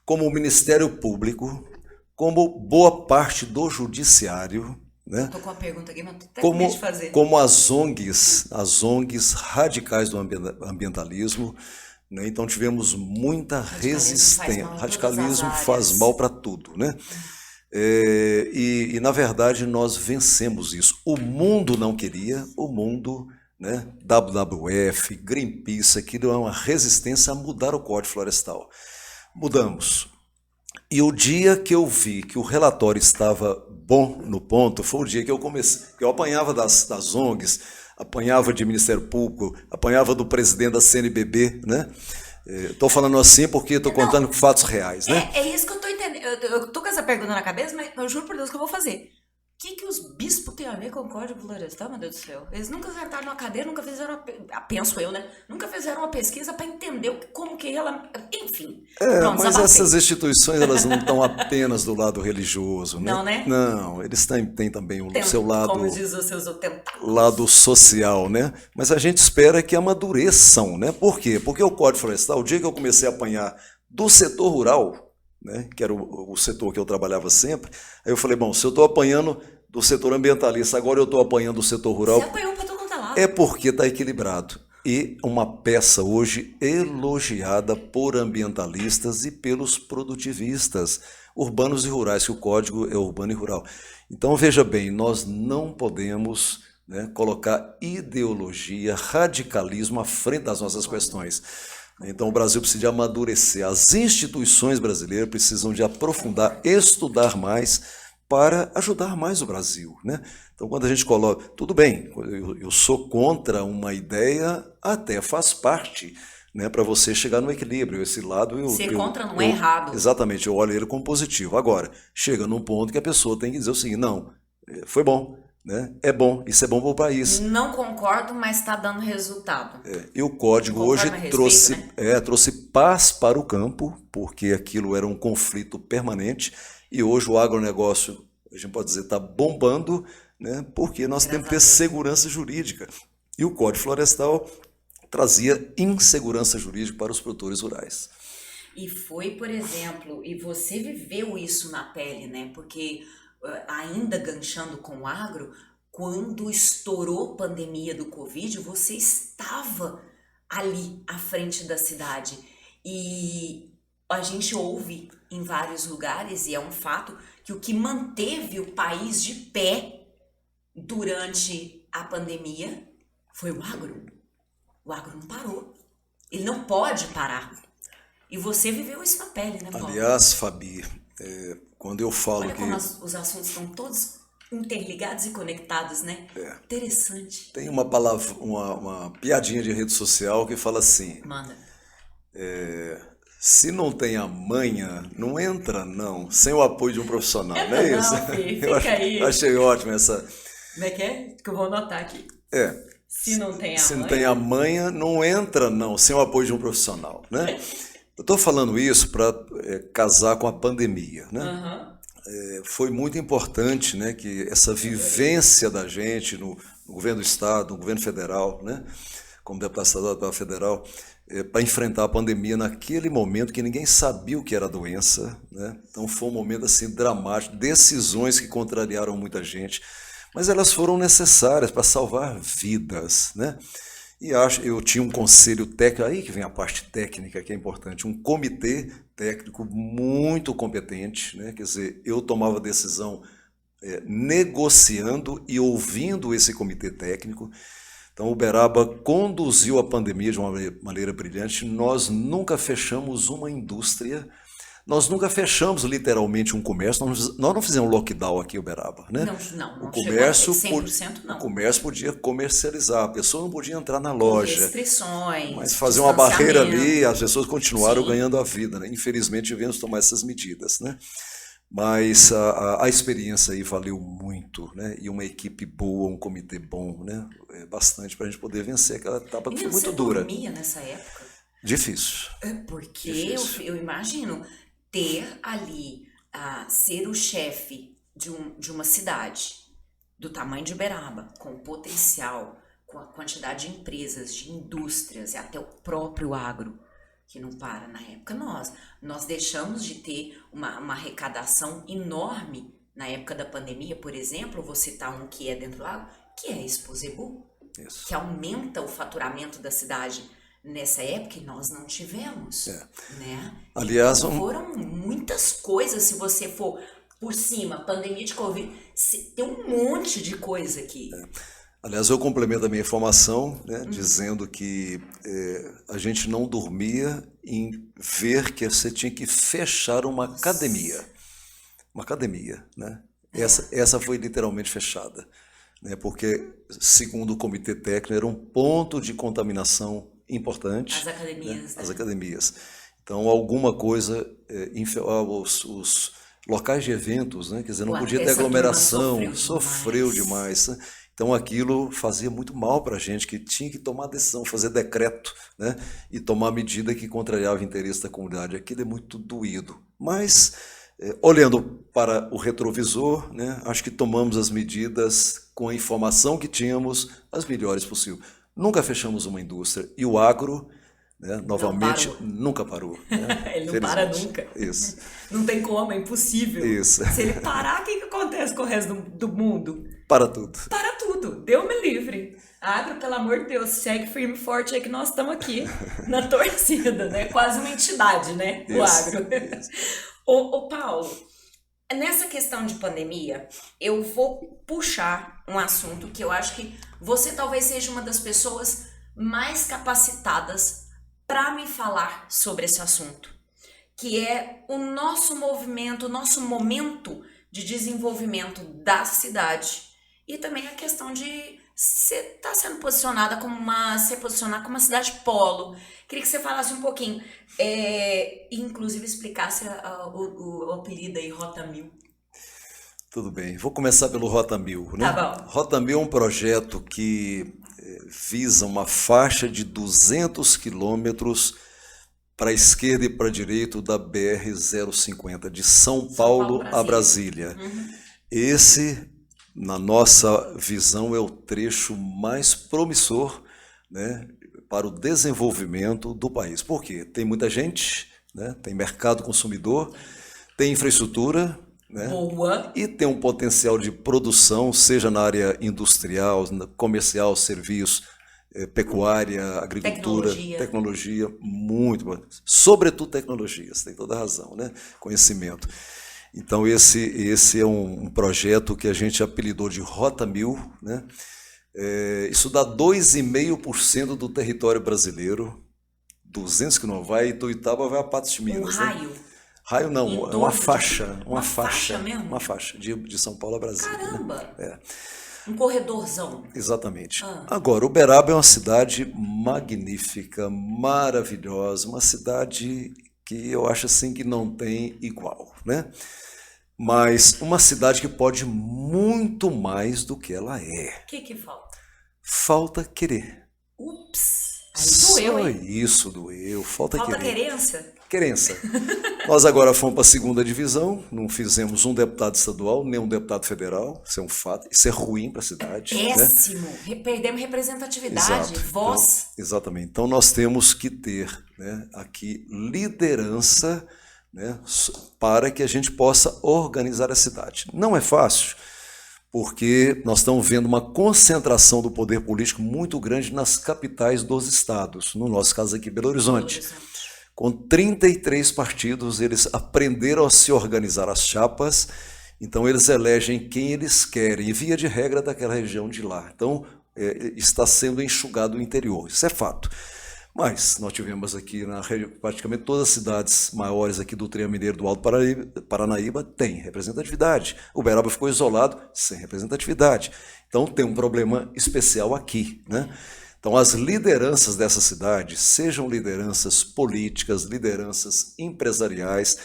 como o Ministério Público, como boa parte do Judiciário, né? Estou com uma pergunta aqui, mas estou até com medo de fazer. Como as ONGs radicais do ambientalismo, né? Então tivemos muita resistência. Radicalismo faz mal para tudo, né? E, na verdade, nós vencemos isso. O mundo não queria, o mundo, né? WWF, Greenpeace, aquilo é uma resistência a mudar o Código Florestal. Mudamos. E o dia que eu vi que o relatório estava bom no ponto, foi o dia que eu comecei, que eu apanhava das ONGs, apanhava de Ministério Público, apanhava do presidente da CNBB, né? Estou falando assim porque estou contando fatos reais, né? É isso que eu estou entendendo. Eu tô com essa pergunta na cabeça, mas eu juro por Deus que eu vou fazer. O que os bispos têm a ver com o Código Florestal, meu Deus do céu? Eles nunca sentaram numa cadeira, nunca fizeram penso eu, né? Nunca fizeram uma pesquisa para entender como que ela... Enfim. Pronto, mas essas instituições, elas não estão apenas do lado religioso, né? Não, né? Não, eles têm também o seu lado... Como diz os seus tentáculos. Lado social, né? Mas a gente espera que amadureçam, né? Por quê? Porque o Código Florestal, o dia que eu comecei a apanhar do setor rural, né, que era o setor que eu trabalhava sempre, aí eu falei, bom, se eu estou apanhando do setor ambientalista, agora eu estou apanhando do setor rural, você apanhou para todo quanto é lado. É porque está equilibrado. E uma peça hoje elogiada por ambientalistas e pelos produtivistas urbanos e rurais, que o código é urbano e rural. Então, veja bem, nós não podemos, né, colocar ideologia, radicalismo à frente das nossas questões. Então, o Brasil precisa de amadurecer. As instituições brasileiras precisam de aprofundar, estudar mais para ajudar mais o Brasil, né? Então, quando a gente coloca... Tudo bem, eu sou contra uma ideia, até faz parte, né, para você chegar no equilíbrio. Esse lado... Ser contra não é errado. Exatamente, eu olho ele como positivo. Agora, chega num ponto que a pessoa tem que dizer o seguinte, não, foi bom. Né? É bom, isso é bom para o país. Não concordo, mas está dando resultado. E o código hoje trouxe paz para o campo, porque aquilo era um conflito permanente, e hoje o agronegócio, a gente pode dizer, está bombando, né? Porque nós temos que ter segurança jurídica. E o Código Florestal trazia insegurança jurídica para os produtores rurais. E foi, por exemplo, e você viveu isso na pele, né? Porque... ainda ganchando com o agro, quando estourou a pandemia do Covid, você estava ali à frente da cidade. E a gente ouve em vários lugares, e é um fato, que o que manteve o país de pé durante a pandemia foi o agro. O agro não parou. Ele não pode parar. E você viveu isso na pele, né, Paulo? Aliás, Fabi, quando eu falo Olha que... como os assuntos estão todos interligados e conectados, né? Interessante. Tem uma palavra, uma piadinha de rede social que fala assim: Manda. se não tem a manha, não entra não, sem o apoio de um profissional, não é isso? Não, filho, fica aí. Achei ótimo essa. Como é que é? Que eu vou anotar aqui. Se não tem a Se não manha... tem a manha, não entra não, sem o apoio de um profissional, né? Eu estou falando isso para casar com a pandemia, né? Uhum. Foi muito importante, né, que essa vivência da gente no governo do Estado, no governo federal, né, como deputado estadual federal, para enfrentar a pandemia naquele momento que ninguém sabia o que era a doença, né? Então foi um momento assim dramático, decisões que contrariaram muita gente, mas elas foram necessárias para salvar vidas, né? E eu tinha um conselho técnico, aí que vem a parte técnica que é importante, um comitê técnico muito competente, né? Quer dizer, eu tomava decisão negociando e ouvindo esse comitê técnico. Então, o Uberaba conduziu a pandemia de uma maneira brilhante. Nós nunca fechamos uma indústria, nós nunca fechamos literalmente um comércio, nós não fizemos lockdown aqui em Uberaba, né? Não o comércio, chegou a 100%, não. O comércio podia comercializar, a pessoa não podia entrar na loja. Restrições, mas fazer uma barreira ali, as pessoas continuaram ganhando a vida, né? Infelizmente, tivemos que tomar essas medidas, né? Mas a experiência aí valeu muito, né? E uma equipe boa, um comitê bom, né? Bastante para a gente poder vencer aquela etapa que foi muito dura. Você dormia nessa época? Difícil. Porque Difícil. eu imagino ter ali, ser o chefe de uma cidade do tamanho de Uberaba, com potencial, com a quantidade de empresas, de indústrias e até o próprio agro, que não para na época. Nós deixamos de ter uma arrecadação enorme na época da pandemia, por exemplo, vou citar um que é dentro do agro, que é a Exposebu, que aumenta o faturamento da cidade nessa época, e nós não tivemos, né? Aliás, então, foram muitas coisas, se você for por cima, pandemia de Covid, tem um monte de coisa aqui. Aliás, eu complemento a minha informação, né, dizendo que a gente não dormia em ver que você tinha que fechar uma academia. Uma academia, né? Essa foi literalmente fechada, né, porque, segundo o comitê técnico, era um ponto de contaminação importante. As academias, né? As academias. Então, alguma coisa, os locais de eventos, né? Quer dizer, não podia ter aglomeração, sofreu demais. Né? Então, aquilo fazia muito mal para a gente, que tinha que tomar decisão, fazer decreto, né? E tomar medida que contrariava o interesse da comunidade. Aquilo é muito doído. Mas, olhando para o retrovisor, né? Acho que tomamos as medidas com a informação que tínhamos, as melhores possíveis. Nunca fechamos uma indústria. E o agro, né, novamente, nunca parou. Né? Ele não para nunca. Isso. Não tem como, é impossível. Isso. Se ele parar, o que acontece com o resto do mundo? Para tudo. Para tudo. Deus me livre. Agro, pelo amor de Deus, segue firme e forte aí que nós estamos aqui na torcida, né? Quase uma entidade, né? O agro. Ô Paulo, nessa questão de pandemia, eu vou puxar um assunto que eu acho que você talvez seja uma das pessoas mais capacitadas para me falar sobre esse assunto, que é o nosso movimento, o nosso momento de desenvolvimento da cidade e também a questão de você estar sendo posicionada como se posicionar como uma cidade polo. Queria que você falasse um pouquinho, inclusive explicasse o apelido aí, Rota 1000. Tudo bem, vou começar pelo Rota 1000. Né? Tá bom. Rota 1000 é um projeto que visa uma faixa de 200 quilômetros para a esquerda e para a direita da BR-050, de São Paulo a Brasília. Esse, na nossa visão, é o trecho mais promissor, né, para o desenvolvimento do país. Por quê? Tem muita gente, né, tem mercado consumidor, tem infraestrutura, né, boa, e tem um potencial de produção, seja na área industrial, comercial, serviço, pecuária, agricultura, tecnologia, muito bom. Sobretudo tecnologia, você tem toda a razão, né? Conhecimento. Então esse é um projeto que a gente apelidou de Rota 1000, né? Isso dá 2,5% do território brasileiro, 200 que não vai, Ituiutaba vai a Patos de Minas. Raio? Raio não, é uma faixa. Uma faixa mesmo? Uma faixa, de São Paulo a Brasília. Caramba! Né? Um corredorzão. Exatamente. Agora, Uberaba é uma cidade magnífica, maravilhosa, uma cidade que eu acho assim que não tem igual, né? Mas uma cidade que pode muito mais do que ela é. O que falta? Falta querer. Ups! Aí doeu, hein? Isso, doeu. Falta querer. Querência? Querência. Nós agora fomos para a segunda divisão, não fizemos um deputado estadual, nem um deputado federal, isso é um fato, isso é ruim para a cidade. Péssimo, né? Perdemos representatividade, exato. voz. Então, exatamente, então nós temos que ter, né, aqui liderança, né, para que a gente possa organizar a cidade. Não é fácil, porque nós estamos vendo uma concentração do poder político muito grande nas capitais dos estados, no nosso caso aqui, Belo Horizonte. Com 33 partidos, eles aprenderam a se organizar as chapas, então eles elegem quem eles querem, e via de regra daquela região de lá. Então, está sendo enxugado o interior, isso é fato. Mas nós tivemos aqui na região, praticamente todas as cidades maiores aqui do Triângulo Mineiro do Alto Paranaíba têm representatividade. Uberaba ficou isolado, sem representatividade. Então, tem um problema especial aqui, né? Então, as lideranças dessa cidade, sejam lideranças políticas, lideranças empresariais,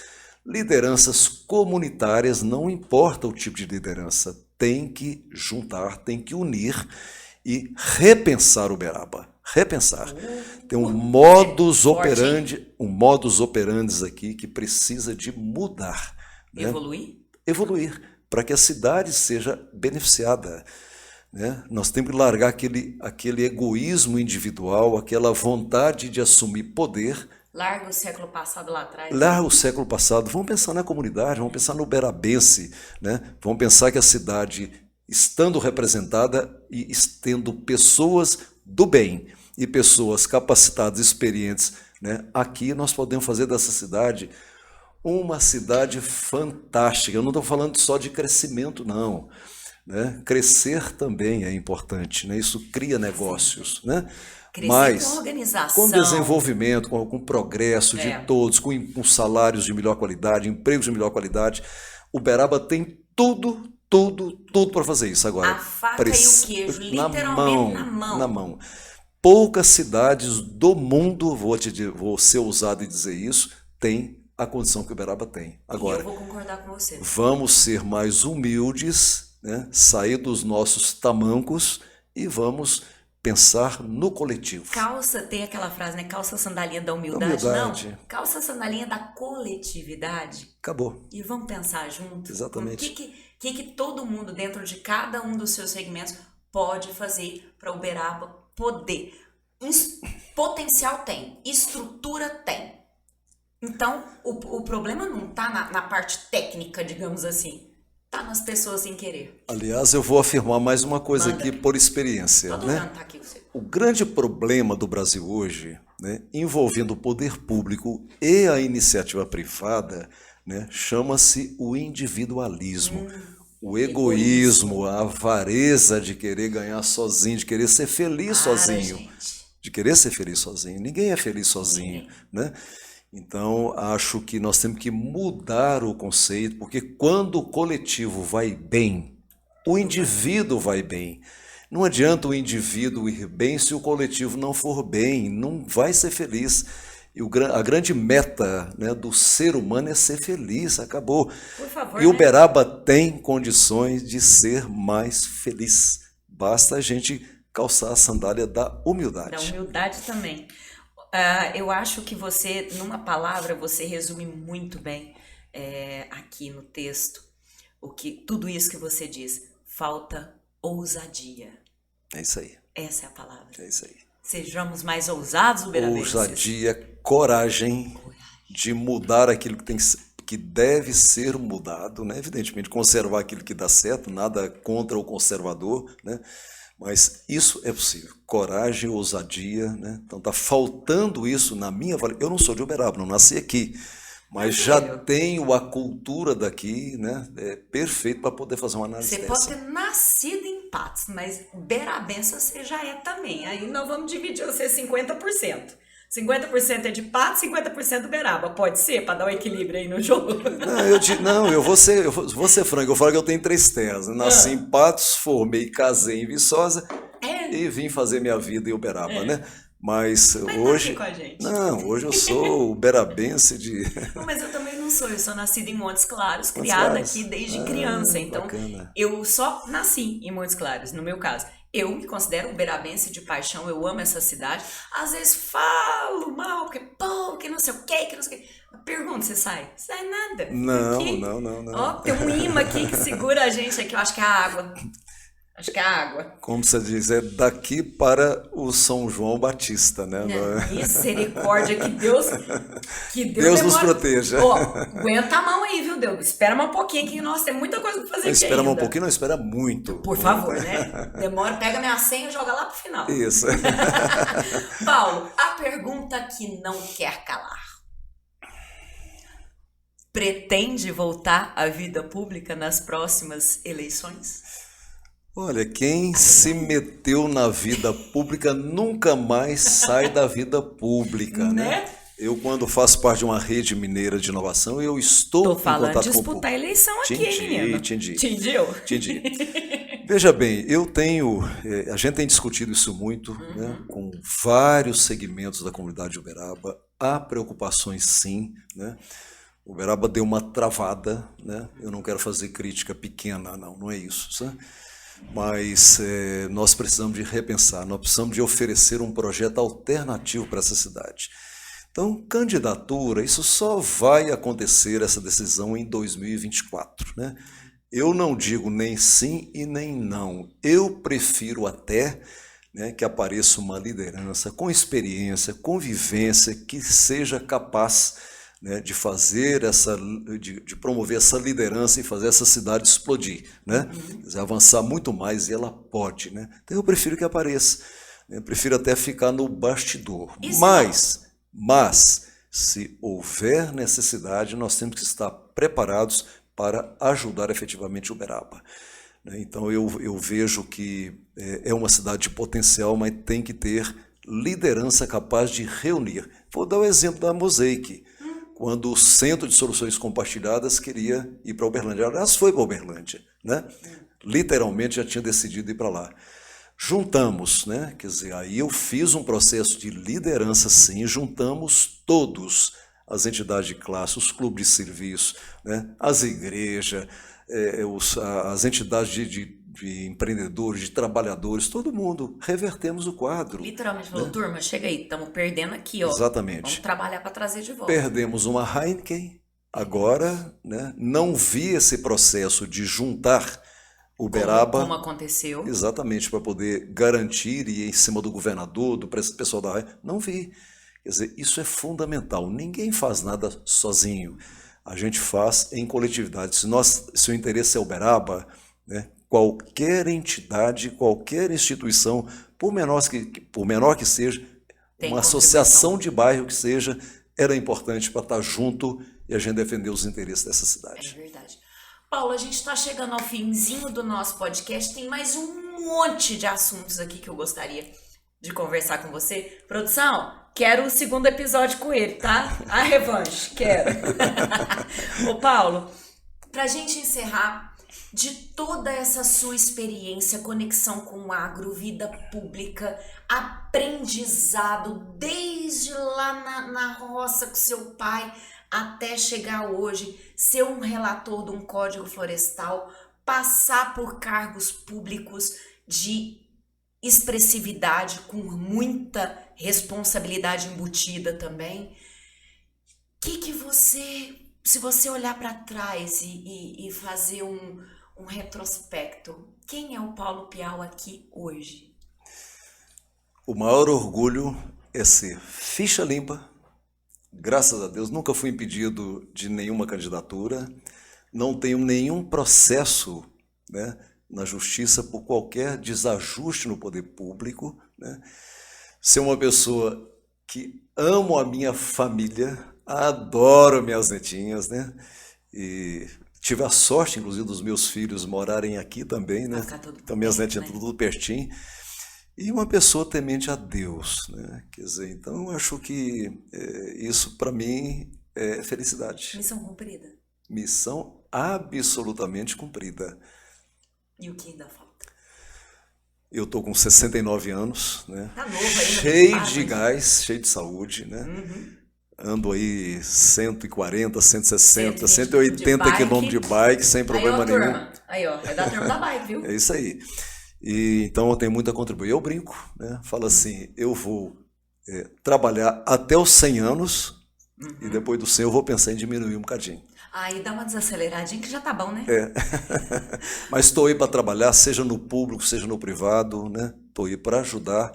lideranças comunitárias, não importa o tipo de liderança, tem que juntar, tem que unir e repensar Uberaba. Repensar. Tem um modus operandi aqui que precisa de mudar. Né? Evoluir, para que a cidade seja beneficiada. Né? Nós temos que largar aquele egoísmo individual, aquela vontade de assumir poder. Larga o século passado lá atrás. Larga o século passado. Vamos pensar na comunidade, vamos pensar no uberabense, né? Vamos pensar que a cidade, estando representada e tendo pessoas do bem e pessoas capacitadas, experientes, né? Aqui nós podemos fazer dessa cidade uma cidade fantástica. Eu não estou falando só de crescimento, não. Né? Crescer também é importante, né? Isso cria negócios, né? Mas com organização, com desenvolvimento, com progresso de todos, com salários de melhor qualidade, empregos de melhor qualidade. Uberaba tem tudo para fazer isso agora. A faca e o queijo, literalmente na mão. Poucas cidades do mundo, vou ser ousado em dizer isso, têm a condição que Uberaba tem. Agora, eu vou concordar com você. Vamos ser mais humildes, né? Sair dos nossos tamancos e vamos pensar no coletivo. Tem aquela frase, né? Calça sandalinha da humildade. Não, calça sandalinha da coletividade. Acabou. E vamos pensar juntos. Exatamente. O que todo mundo, dentro de cada um dos seus segmentos, pode fazer para Uberaba poder. Potencial tem, estrutura tem. Então, o problema não está na parte técnica, digamos assim. Está nas pessoas sem querer. Aliás, eu vou afirmar mais uma coisa aqui por experiência. Né? Tá aqui você. O grande problema do Brasil hoje, né, envolvendo o poder público e a iniciativa privada, né, chama-se o individualismo. O egoísmo, a avareza de querer ganhar sozinho, de querer ser feliz sozinho. Gente. De querer ser feliz sozinho. Ninguém é feliz sozinho. Né? Então, acho que nós temos que mudar o conceito, porque quando o coletivo vai bem, o indivíduo vai bem. Não adianta o indivíduo ir bem se o coletivo não for bem, não vai ser feliz. E a grande meta, né, do ser humano é ser feliz, acabou. Por favor, e Uberaba tem condições de ser mais feliz. Basta a gente calçar a sandália da humildade. Da humildade também. Eu acho que você, numa palavra, você resume muito bem aqui no texto tudo isso que você diz. Falta ousadia. É isso aí. Essa é a palavra. É isso aí. Sejamos mais ousados, uberabenses. Ousadia, coragem de mudar aquilo que deve ser mudado, né? Evidentemente, conservar aquilo que dá certo, nada contra o conservador, né? Mas isso é possível. Coragem, ousadia, né? Então está faltando isso na minha avaliação. Eu não sou de Uberaba, não nasci aqui, mas já tenho a cultura daqui, né? É perfeito para poder fazer uma análise Você dessa. pode ter nascido em Patos, mas berabense você já é também. Aí nós vamos dividir você 50%. 50% é de Patos, 50% do Uberaba. Pode ser, para dar um equilíbrio aí no jogo? Eu vou ser franco. Eu falo que eu tenho 3 terras. Eu nasci em Patos, formei, casei em Viçosa e vim fazer minha vida em Uberaba, né? Mas hoje... com a gente. Não, hoje eu sou uberabense de... Não, mas eu também não sou. Eu sou nascida em Montes Claros, criada aqui desde criança. Então, bacana. eu só nasci em Montes Claros, no meu caso. Eu me considero uberabense de paixão, eu amo essa cidade. Às vezes falo mal, que não sei o que não sei o que. Pergunta, você sai? Sai nada. Não. Ó, tem um imã aqui que segura a gente aqui, eu acho que é a água. Acho que é a água. Como você diz, é daqui para o São João Batista, né? Misericórdia, que Deus nos proteja. Ó, aguenta a mão aí, viu, Deus? Espera um pouquinho que nós temos muita coisa pra fazer aqui Espera ainda. um pouquinho, não, espera muito. Por favor, né? Demora, pega minha senha e joga lá pro final. Isso. Paulo, a pergunta que não quer calar. Pretende voltar à vida pública nas próximas eleições? Olha, quem se meteu na vida pública nunca mais sai da vida pública, né? Eu, quando faço parte de uma rede mineira de inovação, eu estou em contato com... disputar a eleição aqui, menino. Entendi. Entendi. Veja bem, a gente tem discutido isso muito, né, com vários segmentos da comunidade de Uberaba. Há preocupações, sim, né? Uberaba deu uma travada, né? Eu não quero fazer crítica pequena, não é isso, sabe? Mas nós precisamos de repensar, nós precisamos de oferecer um projeto alternativo para essa cidade. Então, candidatura, isso só vai acontecer, essa decisão, em 2024, né? Eu não digo nem sim e nem não. Eu prefiro até, né, que apareça uma liderança com experiência, com vivência, que seja capaz, né, de fazer de promover essa liderança e fazer essa cidade explodir, né? Quer dizer, avançar muito mais, e ela pode, né? Então eu prefiro que apareça, né? Eu prefiro até ficar no bastidor. Mas se houver necessidade, nós temos que estar preparados para ajudar efetivamente Uberaba, né? Então eu vejo que é uma cidade de potencial, mas tem que ter liderança capaz de reunir. Vou dar o exemplo da Mosaic. Quando o Centro de Soluções Compartilhadas queria ir para Uberlândia. Aliás, foi para Uberlândia, né? Literalmente já tinha decidido ir para lá. Juntamos, né? Quer dizer, aí eu fiz um processo de liderança, sim, juntamos todos, as entidades de classe, os clubes de serviço, né? As igrejas, as entidades de empreendedores, de trabalhadores, todo mundo, revertemos o quadro. Literalmente falou, né? Turma, chega aí, estamos perdendo aqui, ó. Exatamente. Vamos trabalhar para trazer de volta. Perdemos uma Heineken, agora, né? Não vi esse processo de juntar Uberaba. Como aconteceu. Exatamente, para poder garantir e ir em cima do governador, do pessoal da Heineken. Não vi. Quer dizer, isso é fundamental. Ninguém faz nada sozinho. A gente faz em coletividade. Se o interesse é Uberaba, né? Qualquer entidade, qualquer instituição, por menor que seja, uma associação de bairro que seja, era importante para estar junto e a gente defender os interesses dessa cidade. É verdade. Paulo, a gente está chegando ao finzinho do nosso podcast, tem mais um monte de assuntos aqui que eu gostaria de conversar com você. Produção, quero o segundo episódio com ele, tá? A revanche, quero. Ô Paulo, pra gente encerrar, de toda essa sua experiência, conexão com o agro, vida pública, aprendizado, desde lá na roça com seu pai até chegar hoje, ser um relator de um código florestal, passar por cargos públicos de expressividade, com muita responsabilidade embutida também. Que você, se você olhar para trás e fazer um retrospecto, quem é o Paulo Piau aqui hoje? O maior orgulho é ser ficha limpa. Graças a Deus, nunca fui impedido de nenhuma candidatura, não tenho nenhum processo, né, na justiça por qualquer desajuste no poder público, né? Ser uma pessoa que amo a minha família, adoro minhas netinhas, né? E tive a sorte, inclusive, dos meus filhos morarem aqui também, né? Então minhas netinhas tudo pertinho. E uma pessoa temente a Deus, né? Quer dizer, então eu acho que isso para mim é felicidade. Missão cumprida. Missão absolutamente cumprida. E o que ainda falta? Eu tô com 69 anos, né? Tá novo ainda. Cheio de gás, cheio de saúde, né? Ando aí 140, 160, 180 quilômetros de bike, sem problema nenhum. Turma. Aí, ó, é da turma da bike, viu? É isso aí. E, então eu tenho muito a contribuir. Eu brinco, né? Falo assim, eu vou trabalhar até os 100 anos e depois dos 100 eu vou pensar em diminuir um bocadinho. Aí dá uma desaceleradinha que já tá bom, né? Mas estou aí para trabalhar, seja no público, seja no privado, né? Estou aí para ajudar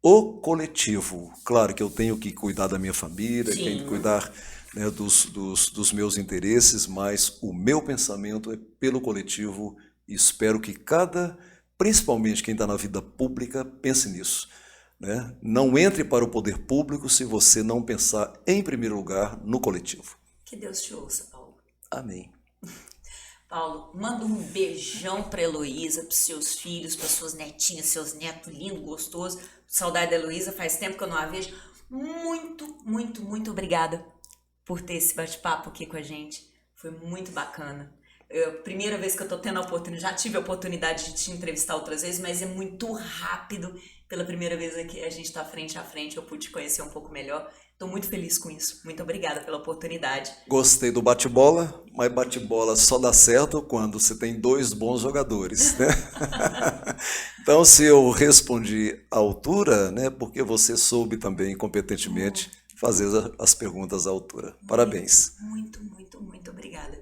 o coletivo. Claro que eu tenho que cuidar da minha família, tenho que cuidar, né, dos meus interesses, mas o meu pensamento é pelo coletivo e espero que principalmente quem está na vida pública, pense nisso, né? Não entre para o poder público se você não pensar, em primeiro lugar, no coletivo. Que Deus te ouça, Paulo. Amém. Paulo, manda um beijão para Heloísa, para seus filhos, para suas netinhas, seus netos lindos, gostosos. Saudade da Heloísa, faz tempo que eu não a vejo. Muito, muito, muito obrigada por ter esse bate-papo aqui com a gente. Foi muito bacana. Primeira vez que eu tô tendo a oportunidade, já tive a oportunidade de te entrevistar outras vezes, mas é muito rápido. Pela primeira vez aqui a gente tá frente a frente, eu pude te conhecer um pouco melhor. Estou muito feliz com isso. Muito obrigada pela oportunidade. Gostei do bate-bola, mas bate-bola só dá certo quando você tem 2 bons jogadores, né? Então, se eu respondi à altura, né, porque você soube também competentemente fazer as perguntas à altura. Parabéns. Muito, muito, muito obrigada.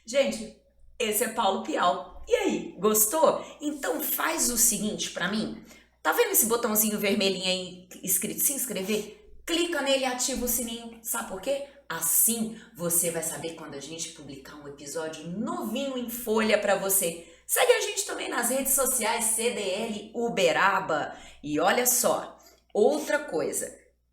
Gente, esse é Paulo Pial. E aí, gostou? Então faz o seguinte para mim. Tá vendo esse botãozinho vermelhinho aí escrito se inscrever? Clica nele e ativa o sininho. Sabe por quê? Assim você vai saber quando a gente publicar um episódio novinho em folha para você. Segue a gente também nas redes sociais CDL Uberaba. E olha só, outra coisa.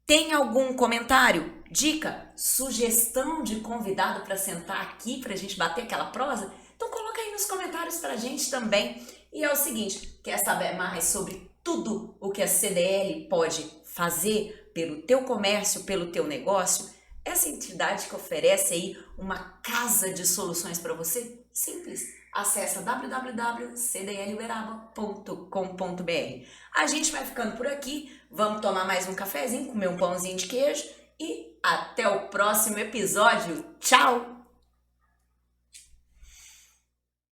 Tem algum comentário, dica, sugestão de convidado para sentar aqui pra gente bater aquela prosa? Então coloca aí nos comentários pra gente também. E é o seguinte, quer saber mais sobre tudo o que a CDL pode fazer pelo teu comércio, pelo teu negócio? Essa entidade que oferece aí uma casa de soluções para você? Simples. Acesse www.cdluberaba.com.br. A gente vai ficando por aqui. Vamos tomar mais um cafezinho, comer um pãozinho de queijo e até o próximo episódio. Tchau!